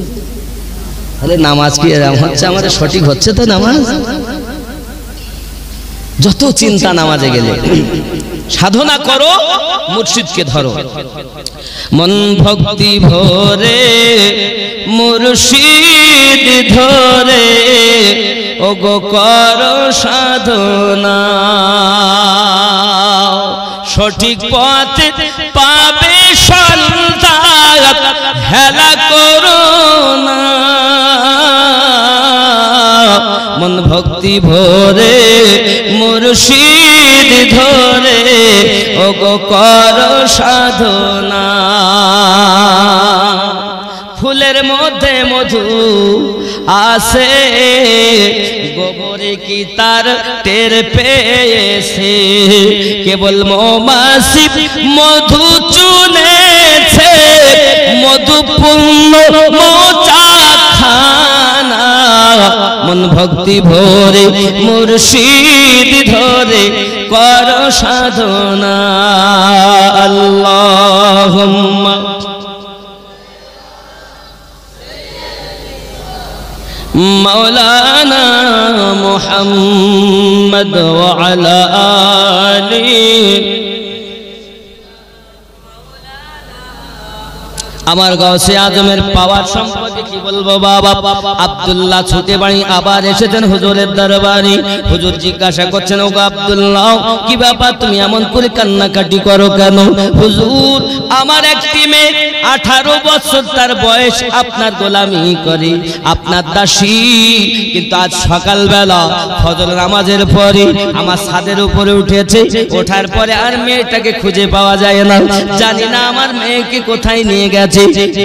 আরে নামাজ কি এরকম হচ্ছে? আমাদের সঠিক হচ্ছে তো নামাজ? যত চিন্তা নামাজে গেলে। সাধনা করো, মুর্শিদকে ধরো, মন ভক্তি ভরে মুর্শিদ ধরে ওগো করো সাধনা, সঠিক পথে পাবে সন্তান, হেলা করো মন ভক্তি ভরে মুর্শিদ ধরে ওগো কর সাধনা ফুলের মধ্যে মধু আসে গোবরে কি তার টের পেয়েছে কেবল মৌমাছি মধু চুনেছে মধু পূর্ণ মোচা খানা মন ভক্তি ভরে মুর্শিদ ধরে কর সাধনা আল্লাহুম্মা مولانا محمد وعلى آله আমার গাউসে আজমের পাওয়ার সম্পর্কে কি বলবো বাবা আব্দুল্লাহ ছুটে বাড়ি আবার এসেছেন হুজুরের দরবারে হুজুর জিজ্ঞাসা করছেন ওগো আব্দুল্লাহ কি ব্যাপার তুমি এমন করে কান্নাকাটি করো কেন হুজুর আমার একটি মেয়ে 18 বছর তার বয়স আপনার গোলামি করে আপনার দাসী কিন্তু আজ সকালবেলা ফজর নামাজের পরে আমার ছাদের উপরে উঠেছে ওঠার পরে আর মেয়েটাকে খুঁজে পাওয়া যায় না জানি না আমার মেয়েকে কোথায় নিয়ে গেছে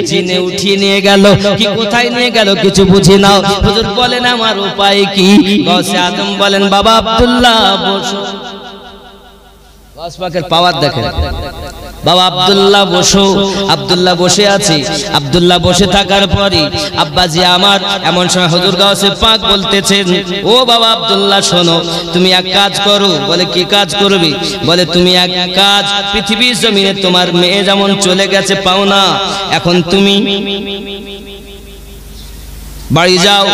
জিনে উঠিয়ে নিয়ে গেল কি কোথায় নিয়ে গেল কিছু বুঝি না হুজুর বলেন আমার উপায় কি গাউসে আজম বলেন বাবা আব্দুল্লাহ বসো গাউস পাকের পাওয়ার দেখেন বাবা আব্দুল্লাহ বসো আব্দুল্লাহ বসে আছে আব্দুল্লাহ বসে থাকার পরে আব্বাজি আমার এমন সময় হুজুর গাউসে পাক বলতেছেন ও বাবা আব্দুল্লাহ শোনো তুমি এক কাজ করো বলে কি কাজ করবে বলে তুমি এক কাজ পৃথিবীর জমিনে তোমার মেয়ে যেমন চলে গেছে পাও না এখন তুমি বাড়ি যাও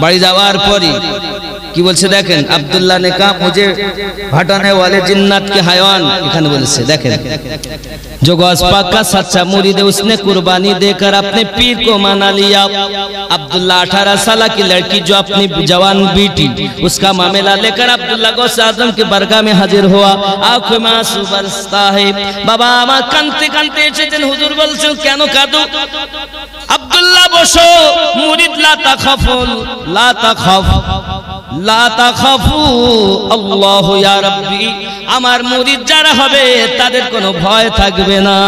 বাড়ি যাওয়ার পরে কি বলছে দেখেন अब्दुल्ला ने कहा मुझे हटाने वाले जिन्नात के हैवान এখানে বলেছে দেখেন जो गौस पाक का सच्चा मुरीद है उसने कुर्बानी देकर अपने पीर को मना लिया अब्दुल्ला 18 साल की लड़की जो अपनी जवान बेटी उसका मामला लेकर अब्दुल्ला गौस आजम के बरगाह में हाजिर हुआ आंखों में आंसू बरसता है बाबा আমার কাঁদতে কাঁদতে এসেছেন হুজুর বলছেন কেন কাঁদো আব্দুল্লাহ বসো মুরিদ লা তাখাফুল লা তাখাফ লা তাখাফু আল্লাহু ইয়া রাব্বি আমার মুরিদ যারা হবে তাদের কোনো ভয় থাকবে না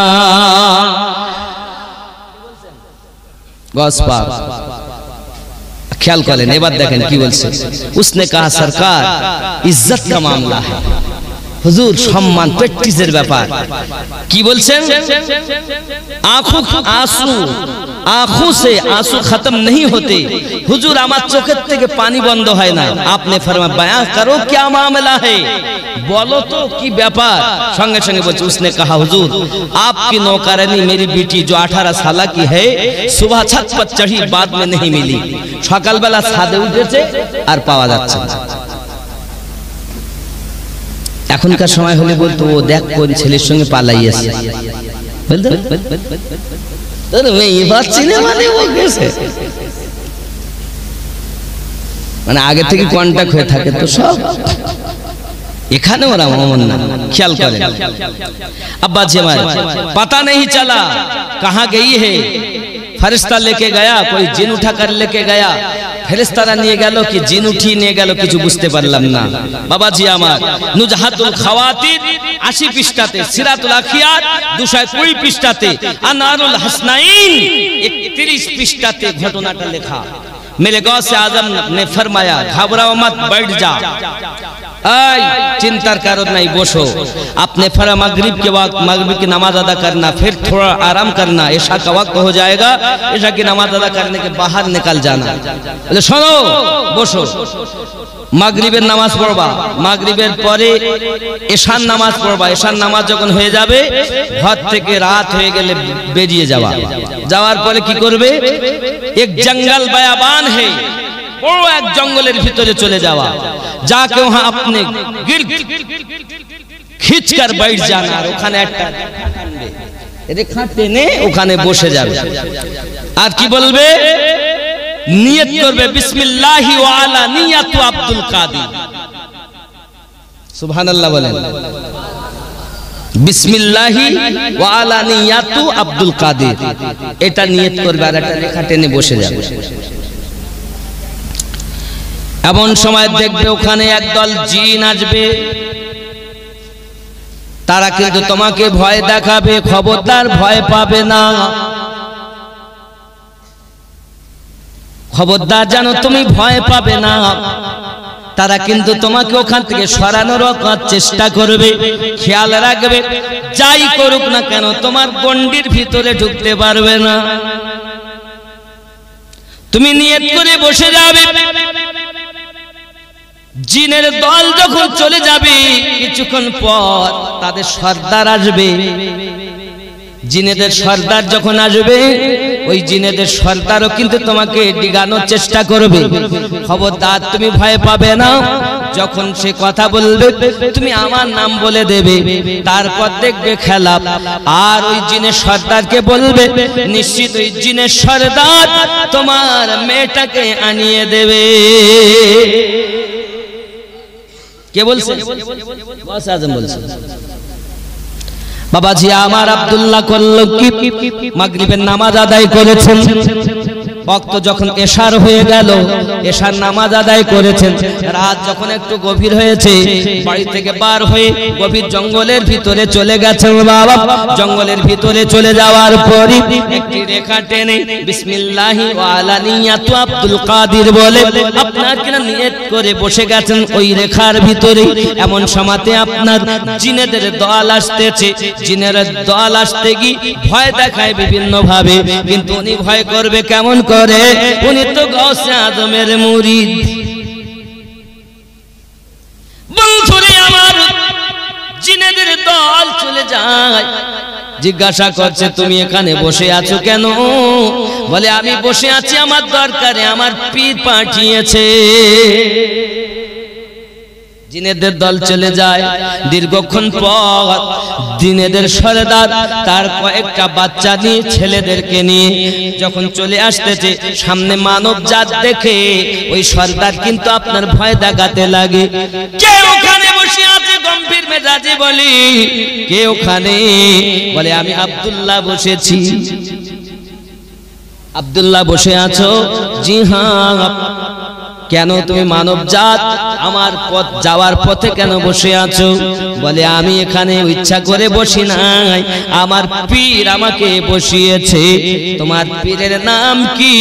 গস পাক ख्याल करें এবার দেখেন কি বলছে उसने कहा सरकार इज्जत का मामला है হুজুর সম্মান প্র্যাকটিসের ব্যাপার কি বলছেন आंखों से आंसू खत्म नहीं होते हुजूर আমার চোখের থেকে পানি বন্ধ হয় না আপনি फरमाया बयान करो क्या मामला है बोलो तो की ব্যাপার संगे संगे বলছে उसने कहा हुजूर आपकी नौकरानी मेरी बेटी जो 18 साल की है सुबह छत पर चढ़ी बाद में नहीं मिली সকালবেলা ছাদে উঠেছে আর পাওয়া যাচ্ছে না এখনকার সময় হলে বলতো ও দেখ কোন ছেলের সঙ্গে পালাইছে বলতো তোর মেয়ে বাচ্চিনে মানে ও গেছে মানে আগে থেকে কন্টাক্ট হয়ে থাকে তো সব এখানে ওরা অমন না খেয়াল করেন अब्बा जी हमारे पता नहीं चला कहां गई है फरिश्ता लेके गया कोई जिन उठा कर लेके गया ফেরেশতারা নিয়ে গেল কি জিন উঠিয়ে নিয়ে গেল কিছু বুঝতে পারলাম না বাবাজি আমার নুজহাতুল খাওয়াতির 80 পৃষ্ঠাতে সিরাতুল আখিয়াত 220 পৃষ্ঠাতে আনারুল হাসনাইন 31 পৃষ্ঠাতে ঘটনাটা লেখা मेरे गौस आजम ने फरमाया घबराओ मत बैठ जा आई चिंतार कारण नहीं बसो आपने फरा मगरिब के वक्त मगरिब की नमाज अदा करना फिर थोड़ा आराम करना ऐशा का वक्त हो जाएगा ऐशा की नमाज अदा करने के बाहर निकल जाना सुनो बसो मगरिबेर नामाज पढ़बा मगरिबेर परे ऐशार नामाज पढ़बा ऐशार नामाज যখন হয়ে যাবে ঘর থেকে রাত হয়ে গেলে বেরিয়ে যাওয়া যাওয়ার পরে কি করবে এক জঙ্গল বায়াবান है বড় এক জঙ্গলের ভিতরে চলে যাওয়া जाके वहां अपने गिर खींचकर बैठ जाना और ওখানে একটা রেখা টেনে ওখানে বসে যাবে আর কি বলবে নিয়ত করবে বিসমিল্লাহি ওয়া আলা নিয়াতু আব্দুল কাদির সুবহানাল্লাহ বলেন বিসমিল্লাহি ওয়া আলা নিয়াতু আব্দুল কাদির এটা নিয়ত করবে আর একটা রেখা টেনে বসে যাবে এমন সময় দেখবে ওখানে একদল জিন আসবে, তারা কিন্তু তোমাকে ভয় দেখাবে, খবরদার ভয় পাবে না, খবরদার জানো তুমি ভয় পাবে না। তারা কিন্তু তোমাকে ওখান থেকে সরানোর চেষ্টা করবে। খেয়াল রাখবে, যাই করুক না কেন তোমার গণ্ডির ভিতরে ঢুকতে পারবে না। তুমি নিয়ত করে বসে যাবে, জিনের দল যখন চলে যাবে কিছুক্ষণ পর তাদের সর্দার আসবে। জিনেদের সর্দার যখন আসবে ওই জিনেদের সর্দারও কিন্তু তোমাকে ডিগানোর চেষ্টা করবে, খবরদার তুমি ভয় পাবে না। যখন সে কথা বলবে তুমি আমার নাম বলে দেবে, তারপর দেখবে খেলা। আর ওই জিনের সর্দারকে বলবে, নিশ্চিত ওই জিনের সর্দার তোমার মেয়েটাকে আনিয়ে দেবে। কে বলছে? গাউসে আজম বলছে। বাবাজি আমার আব্দুল্লাহ করল কি, মাগরিবের নামাজ আদায় করেছেন, বক্ত যখন এশার হয়ে গেল, এশার নামাজ আদায় করেছেন। রাত যখন একটু গভীর হয়েছে, বাড়ি থেকে বার হয়ে গভীর জঙ্গলের ভিতরে চলে গেছেন। বাবা জঙ্গলের ভিতরে চলে যাওয়ার পরই একটি রেখা টেনে বিসমিল্লাহি ওয়া আলা নিয়াতু আব্দুল কাদের বলে আপনার কিনা নিয়ত করে বসে গেছেন ওই রেখার ভিতরে। এমন সময়তে আপনার জিনেদের দল আসতেছে। জিনের দল আসতে গিয়ে ভয় দেখায় বিভিন্ন ভাবে, কিন্তু উনি ভয় করবে কেমন করে? উনি তো গাউসে আজমের মুরিদ। বন্ধুরে আমার, জিনেদের দল চলে যায়, জিজ্ঞাসা করছে তুমি এখানে বসে আছো কেন? বলে আমি বসে আছি আমার দরকারে, আমার পীর পাঠিয়েছে। জিনেদের দল চলে যায়। দীর্ঘক্ষণ পর জিনেদের সর্দার তার কয়েকটা বাচ্চা নিয়ে, ছেলেদেরকে নিয়ে যখন চলে আসতেছে, সামনে মানব জাত দেখে ওই সর্দার কিন্তু আপনার ভয় দেখাতে লাগে। কে ওখানে বসে আছে? গম্ভীর মেজাজে বলি, কে ওখানে? বলে আমি আব্দুল্লাহ বসেছি। আব্দুল্লাহ বসে আছো? জি হ্যাঁ। কেন তুমি মানব জাত আমার পথ যাওয়ার পথে কেন বসে আছো? বলে আমি এখানে ইচ্ছা করে বসি নাই, আমার পীর আমাকে বসিয়েছে। তোমার পীরের নাম কি?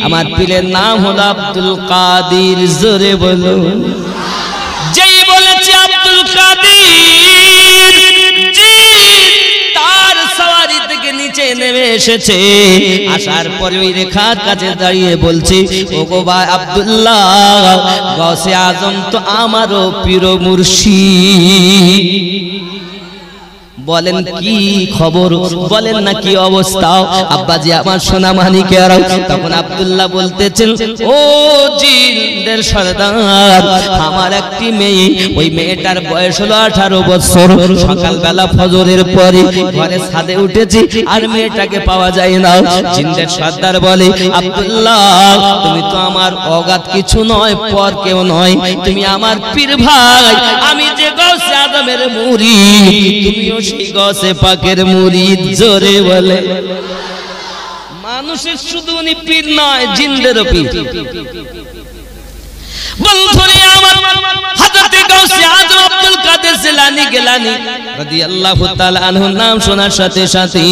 আমার পীরের নাম হলো আব্দুল কাদের। জোরে বলো। যেই বলেছে আব্দুল কাদের, তার সওয়ারি থেকে নিচে নেমে এসেছে। আসার পরে ওই রেখার কাছে দাঁড়িয়ে বলছে, ওগো ভাই আব্দুল্লাহ, গাউসে আজম তো আমারও পীর মুর্শিদ। বলেন কি খবর, বলেন না কি অবস্থা? আব্বাজি আমার সোনা মানিকেরা। তখন আব্দুল্লাহ বলতেছেন, ও জিনদের সর্দার, আমার একটি মেয়ে, ওই মেয়েটার বয়স হলো 18 বছর। সকালবেলা ফজরের পরে ঘরে ছাদে উঠেছি, আর মেয়েটাকে পাওয়া যায় না। জিনদের সর্দার বলে, আব্দুল্লাহ তুমি তো আমার অগাধ কিছু নয়, পর কেউ নয়, তুমি আমার পীর ভাই। আমি যে গাউসে আজমের মুরিদ, তুমিও সেই গাউসে পাকের মুরিদ। জোরে বলে। মানুষের শুধু উনি পীর নয়, জিনদেরও পীর। বন্ধুরে আমার, হযরত গাউসে আজম আব্দুল কাদের জিলানী গিলানী রাদিয়াল্লাহু তাআলা আনহু নাম শোনার সাথে সাথে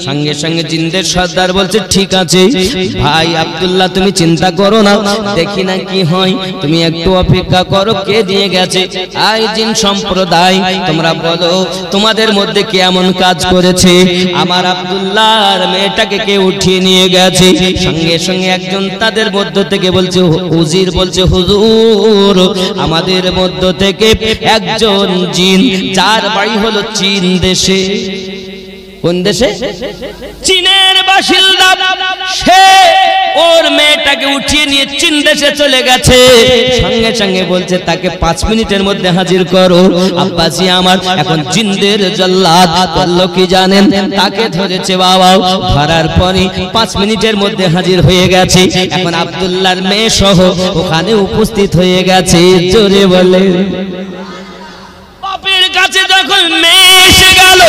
সঙ্গে সঙ্গে জিনদের সর্দার বলছে, ঠিক আছে ভাই আব্দুল্লাহ, তুমি চিন্তা করো না, দেখি না কি হয়, তুমি একটু অপেক্ষা করো, কে দিয়ে গেছে? আই জিন সম্প্রদায়, তোমরা বলো তোমাদের মধ্যে কে এমন কাজ করেছে? আমার আব্দুল্লাহর মেয়েটাকে কে উঠিয়ে নিয়ে গেছে। সঙ্গে সঙ্গে একজন তাদের মধ্য থেকে বলছে, হুজুর বলছে, হুজুর আমাদের মধ্য থেকে একজন জিন, যার বাড়ি হলো চীন দেশে। কোন দেশে? চীনের বাসিন্দা। সে ওর মেয়েটাকে উঠিয়ে নিয়ে চীন দেশে চলে গেছে। সঙ্গে সঙ্গে বলছে তাকে 5 মিনিটের মধ্যে হাজির করো। আব্বাসি আমার, এখন জিনদের জল্লাদ করলো কি জানেন? তাকে ধরেছে বাবা। ধরার পরে 5 মিনিটের মধ্যে হাজির হয়ে গেছে। এখন আব্দুল্লাহর মেয়ে সহ ওখানে উপস্থিত হয়ে গেছে। জোরে বলে। বাপের কাছে যখন মেয়ে এসে গেল,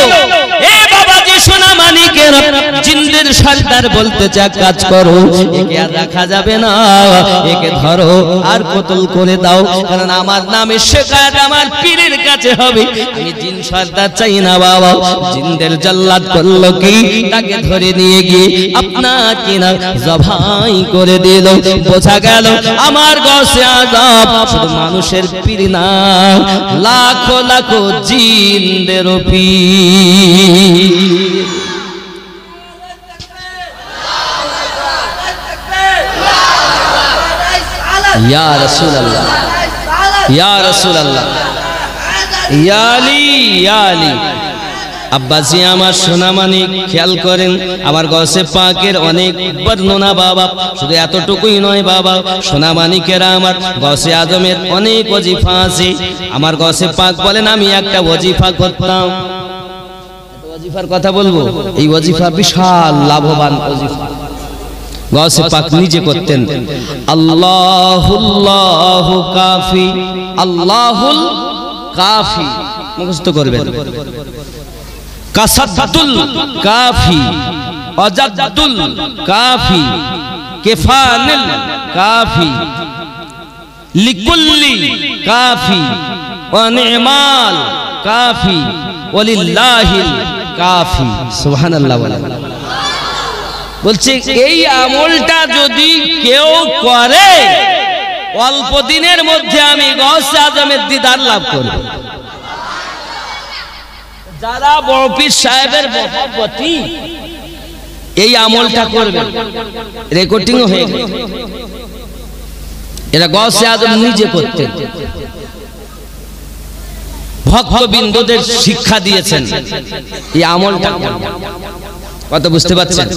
এ বাবাজি সোনা মানিক মালিকের জিন্দের সর্দার বলতেছে এক কাজ করো, একে আর রাখা যাবে না, একে ধরো আর কতল করে দাও, কারণ আমার নামে শেখাত আমার পীরের কাছে হবে। আমি জিন সর্দার চাই না বাবা। জিন্দের জল্লাদ করলো কি, তাকে ধরে নিয়ে গিয়ে আপনাকে না জবাই করে দিল। বোঝা গেল আমার গৌসে আজম শুধু মানুষের পীর না, লাখো লাখো জিনদের পীর। ইয়া রাসূলুল্লাহ, ইয়া রাসূলুল্লাহ, ইয়া আলী, ইয়া আলী। আব্বাসি আমার সোনামানিক, খেয়াল করেন আমার গৌসে পাকের অনেক বর্ণনা বাবা, শুধু এতটুকুই নয় বাবা, সোনামানিকেরা আমার গৌসে আজমের অনেক ওজিফা আছে। আমার গৌসে পাক বলেন আমি একটা ওজিফা করতাম, ওজিফার কথা বলবো, এই ওজিফা বিশাল লাভবান ওজিফা গৌসে পাক নিজে করতেন। আল্লাহুল্লাহু কাফি, আল্লাহুল কাফি মুখস্থ করবেন। কাসাদুল কাফি, অজাদুল কাফি, কিফানুল কাফি, লিকুল্লি কাফি, ওয়া নি'মাল কাফি, ওয়ালিল্লাহিল কাফি। সুবহানাল্লাহ। বলছে এই আমলটা যদি কেউ করে অল্প দিনের মধ্যে আমি গৌসে আজমের দিদার লাভ করব। যারা বড় পীর সাহেবের মহব্বতী এই আমলটা করবে, রেকর্ডিংও হয়ে গেছে। এরা গৌসে আজম নিজে করতেন, ভক্তবৃন্দদের শিক্ষা দিয়েছেন এই আমলটা। কত বুঝতে পারছেন?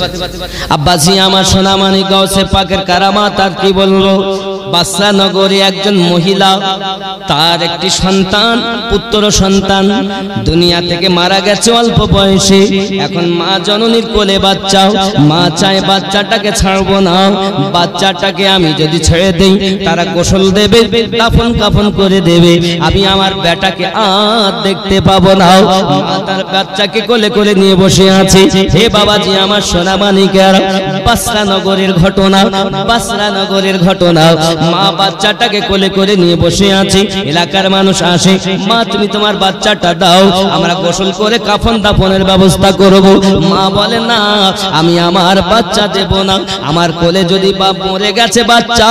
আব্বাসি আমার সোনামানি গৌসে পাকের কারামাত আর কি বলবো। বাদশা নগরে একজন মহিলা, তার একটি সন্তান, পুত্র সন্তান দুনিয়া থেকে মারা গেছে অল্প বয়সে। এখন মা জননীর কোলে বাচ্চা, মা চায় বাচ্চাটাকে ছাড়বো না, বাচ্চাটাকে আমি যদি ছেড়ে দেই তারা গোসল দেবে, দাফন কাফন করে দেবে, আমি আমার বেটাকে আর দেখতে পাবো না। মা তার বাচ্চাকে কোলে করে নিয়ে বসে আছে। হে বাবাজি আমার সোনামানিকেরা, বাদশা নগরের ঘটনা, বাদশা নগরের ঘটনা। মা বাচ্চাটাকে কোলে করে নিয়ে বসে আছে। এলাকার মানুষ আসে, মা তুমি তোমার বাচ্চাটা দাও, আমরা গোসল করে কাফন দাফনের ব্যবস্থা করব। মা বলে না, আমি আমার বাচ্চা দেব না, আমার কোলে যদি বাপ মরে গেছে বাচ্চা,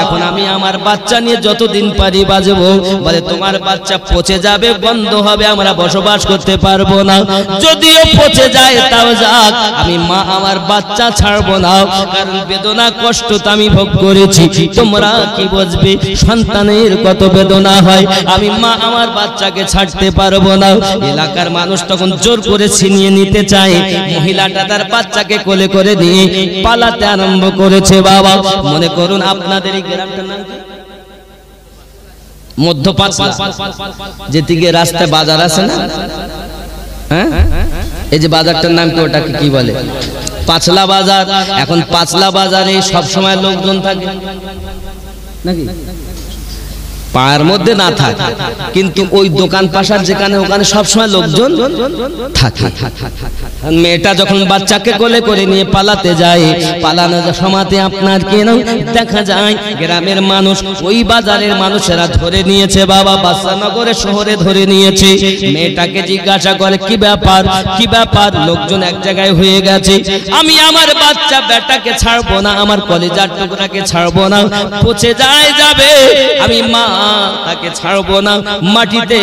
এখন আমি আমার বাচ্চা নিয়ে যতদিন পারি বাজবো। বলে তোমার বাচ্চা পচে যাবে, বন্ধ হবে, আমরা বসবাস করতে পারবো না। যদিও পচে যায় তাও যাক, আমি মা আমার বাচ্চা ছাড়বো না, কারণ বেদনা কষ্ট তো আমি ভোগ করেছি, তোমরা কি বুঝবে সন্তানের কত বেদনা হয়, আমি মা আমার বাচ্চাকে ছাড়তে পারবো না। এলাকার মানুষ তখন জোর করে ছিনিয়ে নিতে চায়। মহিলাটা তার বাচ্চাকে কোলে করে নিয়ে পালাতে আরম্ভ করেছে। বাবা মনে করুন আপনাদের এই গ্রামটার নাম কি? মধ্য পাঁচলা, যেদিকে রাস্তায় বাজার আছে না, হ্যাঁ এই যে বাজারটার নাম কি, ওটাকে কি বলে? পাঁচলা বাজার। এখন পাঁচলা বাজারে সব সময় লোকজন থাকে নাকি? পাড়ার মধ্যে না থাকে, কিন্তু ওই দোকান পাশার যেখানে ওখানে সবসময় লোকজন থাকে। মেয়েটা যখন বাচ্চাকে কোলে করে নিয়ে পালাতে যায়, পালানোর সময়তে আপনার কেন দেখা যায় গ্রামের মানুষ, ওই বাজারের মানুষেরা ধরে নিয়েছে। বাবা বাদশা নগরে শহরে ধরে নিয়েছে। মেয়েটাকে জিজ্ঞাসা করে কি ব্যাপার, কি ব্যাপার? লোকজন এক জায়গায় হয়ে গেছে, আমি আমার বাচ্চা বেটাকে ছাড়বো না, আমার কলিজার টুকরাকে ছাড়বো না, পচে যায় যাবে, আমি মা তাকে ছাড়বো না, মাটিতে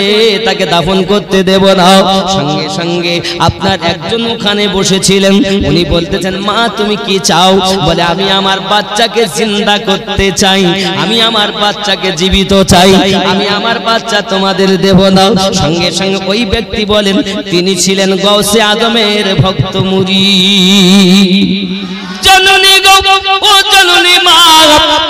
তাকে দাফন করতে দেব না। সঙ্গে সঙ্গে আপনার একজন ওখানে বসেছিলেন, উনি বলতেছেন মা তুমি কি চাও? বলে আমি আমার বাচ্চাকে জিন্দা করতে চাই, আমি আমার বাচ্চাকে জীবিত চাই, আমি আমার বাচ্চা তোমাদের দেব না। সঙ্গে সঙ্গে ওই ব্যক্তি বলেন, তিনি ছিলেন গৌসে আজমের ভক্ত মুরিদ। জননী গো, ও জননী মা,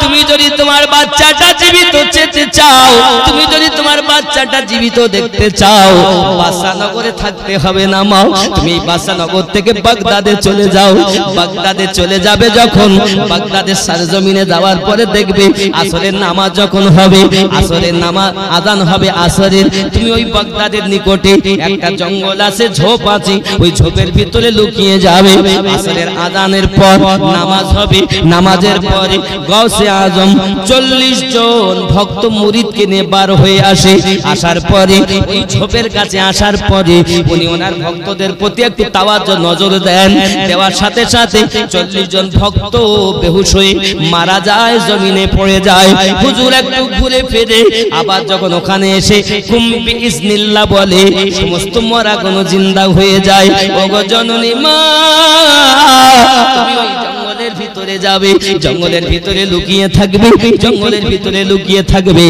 তুমি যদি তোমার বাচ্চাটা জীবিত চেতে চাও চাও, তুমি যদি তোমার বাচ্চাটা জীবিত দেখতে চাও, বাদশাহনগরে থাকতে হবে না মা, তুমি বাদশাহনগর থেকে বাগদাদে চলে যাও। বাগদাদে চলে যাবে যখন, বাগদাদের সরজমিনে যাওয়ার পরে দেখবে আসরের নামাজ যখন হবে, আসরের নামাজ আযান হবে আসরের, তুমি ওই বাগদাদের নিকটে একটা জঙ্গল আছে, ঝোপ আছে, ওই ঝোপের ভিতরে লুকিয়ে যাবে। আসরের আযানের পর নামাজ হবে, নামাজের পরে গাউসে আজম 40 জন ভক্ত মুরিদকে নিয়ে বার হয়ে আসে। আসার পরে ওই ঝোপের কাছে আসার পরে উনি ওনার ভক্তদের প্রতি একটু তাওয়াজ্জুহ নজর দেন, দেওয়ার সাথে সাথে 40 জন ভক্ত বেহুশ হয়ে মারা যায়, জমিনে পড়ে যায়। হুজুর একটু ঘুরে ফিরে আবার যখন ওখানে এসে কুম বিইজনিল্লাহ বলে, সমস্ত মরা কোন জিন্দা হয়ে যায়। ওগো জননী মা, তুমি ওই জঙ্গলের ভিতরে যাবে, জঙ্গলের ভিতরে লুকিয়ে থাকবে, জঙ্গলের ভিতরে লুকিয়ে থাকবে।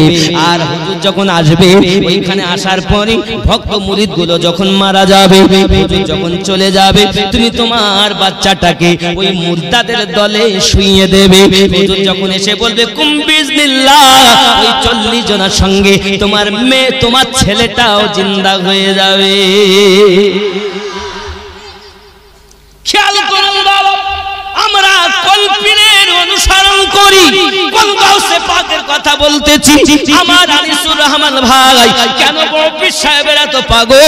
আর হুজুর যখন আসবে, ওইখানে আসার পরে ভক্ত মুরিদ গুলো যখন মারা যাবে, হুজুর যখন চলে যাবে, তুমি তোমার বাচ্চাটাকে ওই মুর্দাদের দলে শুইয়ে দেবে। হুজুর যখন এসে বলবে কুম বিইজনিল্লাহ, ওই 40 জনের সঙ্গে তোমার মেয়ে, তোমার ছেলেটাও জিন্দা হয়ে যাবে। খেয়াল করুন বাবা, আমরা কোন পীরের অনুসরণ করি, কোন গাউসে পাকের কথা বলতেছি? আমার আনিসুর রহমান ভাই কেন বড় পীর সাহেবের এত পাগল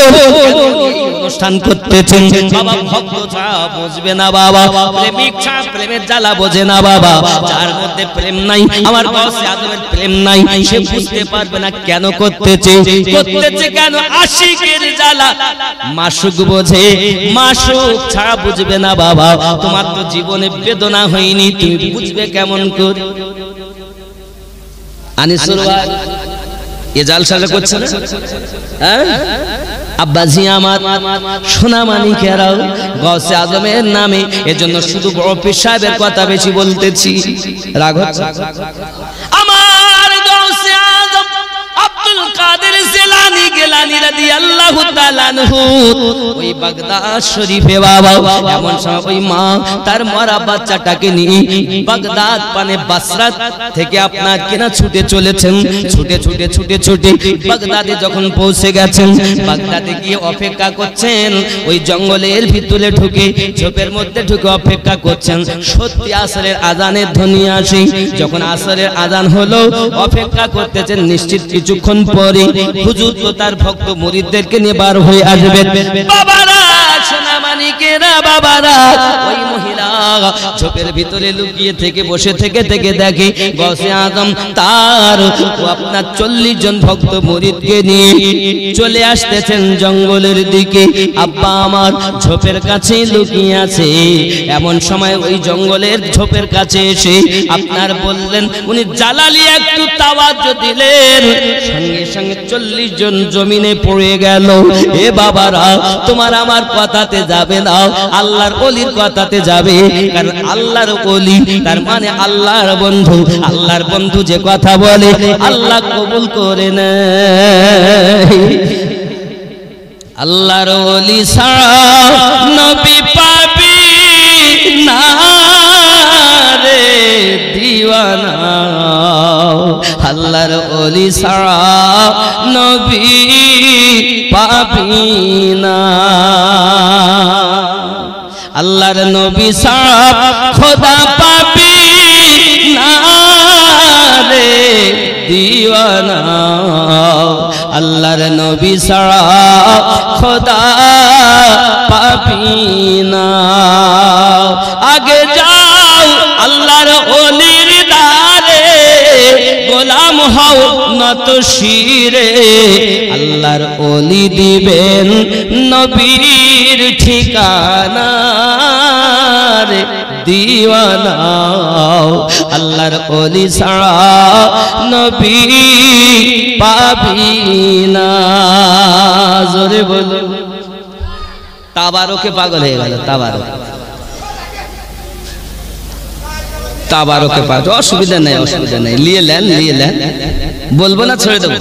অনুষ্ঠান করতেছেন? বাবা ভক্ত ছাড়া বুঝবে না বাবা, প্রেমিক ছাড়া প্রেমের জ্বালা বোঝে না বাবা। যার মধ্যে প্রেম নাই, আমার গাউসে আজমের প্রেম নাই, সে বুঝতে পারবে না কেন করতেছে, করতেছে কেন। আশিকের জ্বালা মাসুক বোঝে, মাসুক ছাড়া বুঝবে না বাবা। তোমার তো জীবনে বেদনা হয়নি, তুমি বুঝবে কেমন করে? আনিসুর ভাই এ জালসাটা করছে না? হ্যাঁ আব্বাজি আমার, সোনা মানিকেরাও গাউসে আজমের নামে, এজন্য শুধু বড় পীর সাহেবের কথা বেশি বলতেছি। রাগ হচ্ছে? আমার গাউসে আজম আব্দুল কাদের জিলানী গিলানী রাদিয়াল্লাহু তাআলা আনহু ওই বাগদাদ শরীফে বাবা এমন সময় ওই মা তার মরা বাচ্চাটাকে নিয়ে বাগদাদ পানে বাসরা থেকে আপনার কিনা ছুটে চলেছেন। ছুটে ছুটে ছুটে ছুটে বাগদাদে যখন পৌঁছে গেছেন, বাগদাদে গিয়ে অপেক্ষা করছেন, ওই জঙ্গলের ভিতরে ঢুকে ঝোপের মধ্যে ঢুকে অপেক্ষা করছেন সত্যি আসরের আজানের ধ্বনি আসে। যখন আসরের আজান হলো, অপেক্ষা করতেছেন, নিশ্চিত কিছুক্ষণ পরে হুজুর তো তার ভক্ত মুরিদদেরকে নিয়ে বার হয়ে আসবেন। বাবারা, সোনা মানিকেরা বাবারা, ওই মহিলা ঝোপের ভিতরে লুকিয়ে থেকে বসে থেকে দেখে গাউসে আজম তার আপনার 40 জন ভক্ত মুরিদকে নিয়ে চলে আসতেছেন জঙ্গলের দিকে। আব্বা আমার ঝোপের কাছে লুকিয়ে আছে। এমন সময় ওই জঙ্গলের ঝোপের কাছে এসে আপনার বললেন, উনি জালালি একটু তাওয়াজ্জুহ দিলেন, সঙ্গে সঙ্গে 40 জন জমিনে পড়ে গেল। এ বাবারা, তোমার আমার কথাতে যাবে না, আল্লাহর ওলির কথাতে যাবে। কারণ আল্লাহর ওলি তার মানে আল্লাহর বন্ধু। আল্লাহর বন্ধু যে কথা বলে আল্লাহ কবুল করে নেয়। আল্লাহর ওলি ছাড়া নবী পাবি না রে দিওয়ানা, আল্লাহর ওলি ছাড়া নবী পাবি না। আল্লাহর নবী ছাড়া খোদা পাবি না রে দিওয়ানা, আল্লাহর নবী ছাড়া খোদা পাবি না। আগে যাও আল্লাহর ওলির দারে, গোলাম হও নত শিরে, আল্লাহর ওলি দিবেন নবীর ঠিকানা রে দিওয়ানা, আল্লাহর ওলি ছাড়া নবী পাবি না। জোরে বলো। তাবারকে পাগল হয়ে গেল, তাবারকে পাগল। অসুবিধা নেই, অসুবিধা নেই, নিয়ে নেন, বলবো না ছেড়ে দেবো।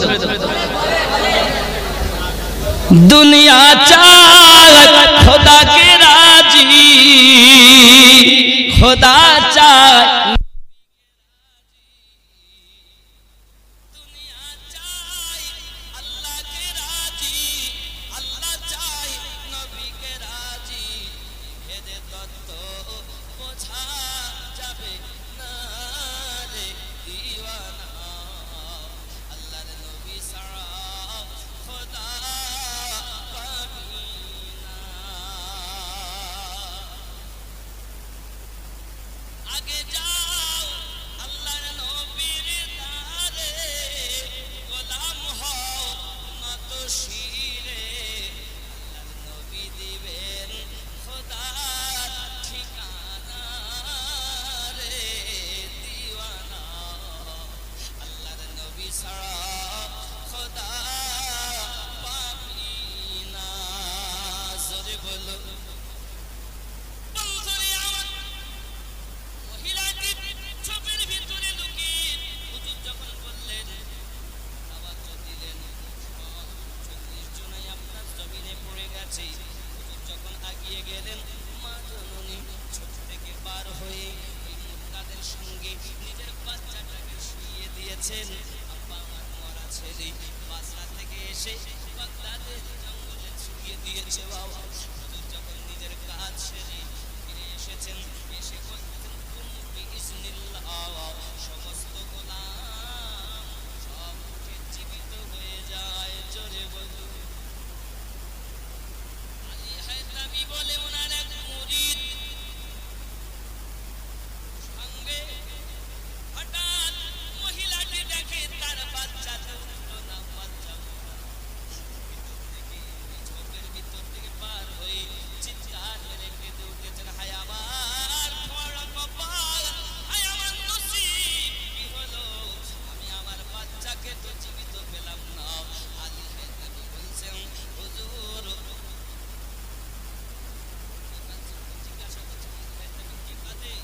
দুনিয়া চায় খোদা কে রাজি, খোদা চায় দিয়েছেন আব্বা আমার মরা ছেলে বাসরা থেকে এসে বাগদাদের জঙ্গলে ছুটিয়ে দিয়েছে বাবা। হুজুর যখন নিজের কাজ সেরে ফিরে এসেছেন, এসে বলতেন কুম বিইজনিল্লাহ, সমস্ত গোলাম সব উঠে জীবিত হয়ে যায়। জোরে বলুন। আলী হায়দামি বলে ওনার এক মুরিদ সঙ্গে হঠাৎ মহিলাটি দেখে তার বাচ্চা তো উঠলো না, বাচ্চা ঝোপের ভিতর থেকে পার হয়ে চিৎকার মেরে কেঁদে উঠেছেন, হায় আমার বড় কপাল, হায় আমার নসিব, কি হলো, আমি আমার বাচ্চাকে তো জীবিত পেলাম না। আলী হায়দামি বলছেন হুজুর, জিজ্ঞাসা করছেন হায়দামি কি কাঁদে?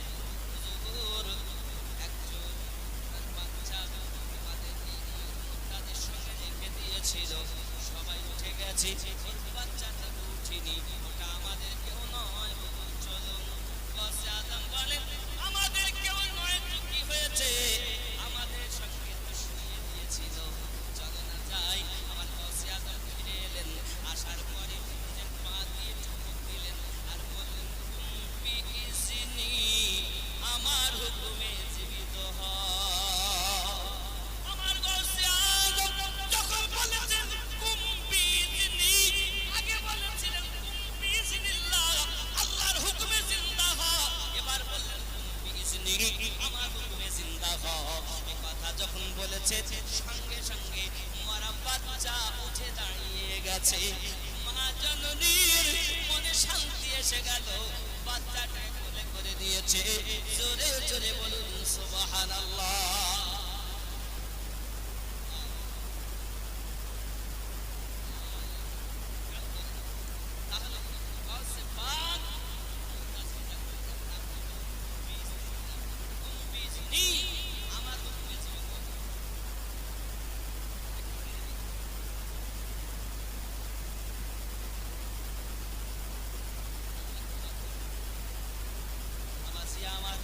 হুজুর একজন তার বাচ্চা বিমানে তাদের সঙ্গে রেখে দিয়েছিল, সবাই উঠে গেছে, ওর বাচ্চাটা তো উঠিনি, ওটা আমাদের কেউ নয়, হুজুর চলুন। গৌসে আজম বলেন আমাদের কেউ নয় তো কি হয়েছে, আমাদের সঙ্গে তো শুয়ে দিয়েছিল, চলো না যাই। আমার গৌসে আজম ফিরে এলেন, আসার পরে নিজের পা দিয়ে চুমুক দিলেন আর বললেন কুম বিইজনি, আমার হুকুমে জীবিত হ। আমার গৌসে আজম যখন বলেছেন কুম বিইজনি, আগে বলেছিলেন কুম বিইজনিল্লাহ, আল্লাহর হুকুমে জিন্দা হ, এবার বললেন কুম বিইজনি, আমার হুকুমে জিন্দা হ। এই কথা যখন বলেছে সঙ্গে সঙ্গে মরা বাচ্চা উঠে দাঁড়িয়ে গেছে। মা জননীর মনে শান্তি এসে গেল, বাচ্চাটা কোলে করে দিয়েছে। জোরে জোরে বলুন সুবহানাল্লাহ। তাহলে গাউসে পাক বিইজনি, আমার হুকুমে জীবিত। আবাসিয়া আমার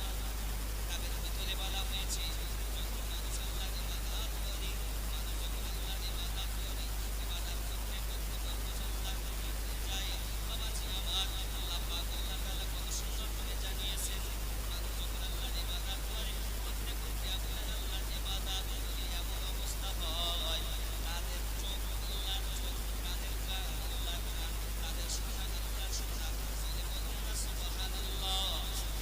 কাবের ভিতরে বলা হয়েছে যখন মানুষ আল্লাহকে ইবাদত করে, মানুষ যখন আল্লাহকে ইবাদত করে, ইবাদত করতে করতে মানুষ আল্লাহকে ভুলে যায়। আবাসিয়া আমার আল্লাহ পাক আল্লাহ তাআলা কত সুন্দর করে জানিয়েছেন, মানুষ যখন আল্লাহকে ইবাদত করে করতে করতে আপনার আল্লাহকে ইবাদত করে এমন অবস্থা হয় তাদের চোখ আল্লাহর চোখ, কানের কান আল্লাহর কান, তাদের শোনা আল্লাহর শোনা। জোরে বলুন না সুবহানাল্লাহ।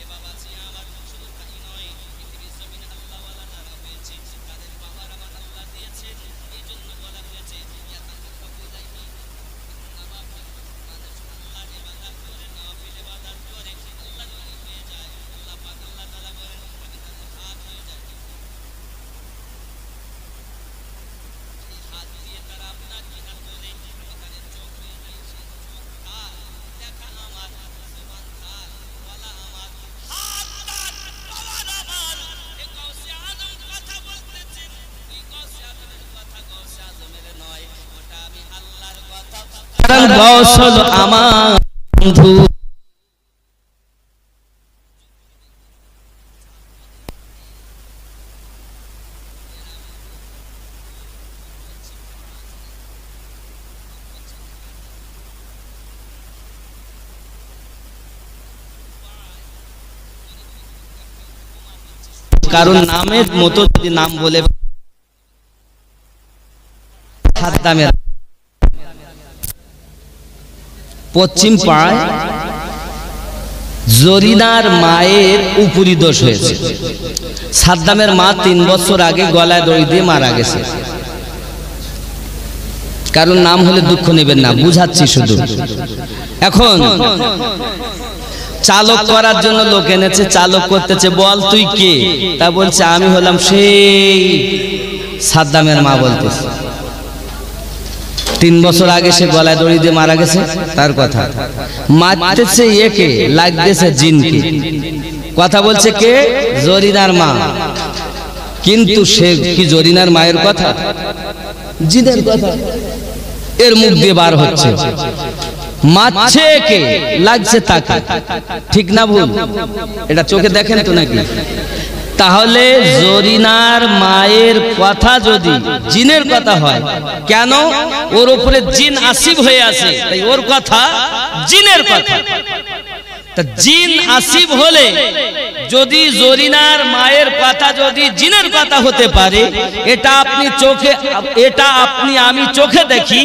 এ বাবাজি আমার শুধু তাই নয়, পৃথিবীর জমিনে আল্লাহওয়ালা যারা হয়েছে তাদের পাওয়ার আমার আল্লাহ দিয়েছেন। এই জন্য বলা হয়েছে মানুষ আল্লাহর ইবাদত করে, নফল ইবাদত করে আল্লাহর ওলি হয়ে যায়। আল্লাহ পাক আল্লাহ তাআলা বলেন আমি তাদের হাত হয়ে যাই, এই হাত দিয়ে তারা আপনার কিনা তোলে, আমি তাদের চোখ হয়ে যাই, সেই চোখ কার, দেখা আমার, জবান কার, গলা আমার, হাত কার, পাওয়ার আমার। এ গৌসে আজম কথা বলতেছেন, এই গৌসে আজমের কথা গৌসে আজমের নয়, ওটা আমি আল্লাহর কথা। কারণ গৌস হলো আমার বন্ধু। কারণ নামের মতো যদি নাম বলে সাদ্দামের পশ্চিম পাড়ায় জরিনার মায়ের উপরি দোষ হয়েছে। সাদ্দামের মা 3 বছর আগে গলায় দড়ি দিয়ে মারা গেছে। কারণ নাম হলে দুঃখ নেবেন না, বুঝাচ্ছি শুধু। এখন চালক করার জন্য লোক এনেছে, চালক করতেছে, বল তুই কে? তা বলছে আমি হলাম সেই সাদ্দামের মা। বলতেছে 3 বছর আগে সে গলায় দড়ি দিয়ে মারা গেছে, তার কথা মারতেছে একে, লাগতেছে জিনকে। কথা বলছে কে? জরিনার মা। কিন্তু সে কি জরিনার মায়ের কথা? জিনের কথা এর মুখ দিয়ে বার হচ্ছে। মারছে কে? লাগছে তাকে। ঠিক না ভুল? এটা চোখে দেখেন তো নাকি? তাহলে জরিনার মায়ের কথা যদি জিনের কথা হয়, কেন? ওর উপরে জিন আসিব হয়ে আছে, তাই ওর কথা জিনের কথা। তা জিন আসিব হলে যদি জরিনার মায়ের কথা যদি জিনের কথা হতে পারে, এটা আপনি আমি চোখে দেখি,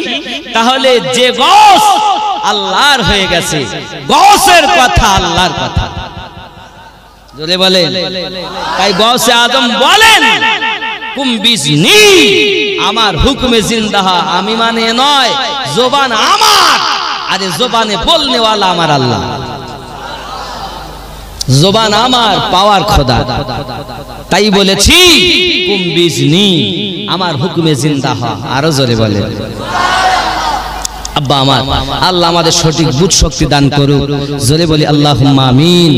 তাহলে যে গস আল্লাহর হয়ে গেছে, গসের কথা আল্লাহর কথা। জোরে বলেন। তাই গৌসে আজম বলেন কুম বিজনি, আমার হুকুমে জিন্দা, আমি মানে নয়, জবান আমার, আরে জবানে বলনে ওয়ালা আমার আল্লাহ, জবান আমার, পাওয়ার খোদা। তাই বলেছি কুম বিজনি, আমার হুকুমে জিন্দা হ। আরো জোরে বলেন। আব্বা আমার, আল্লাহ আমাদের সঠিক বুঝ শক্তি দান করুক। জোরে বলি আল্লাহুম্মা আমিন।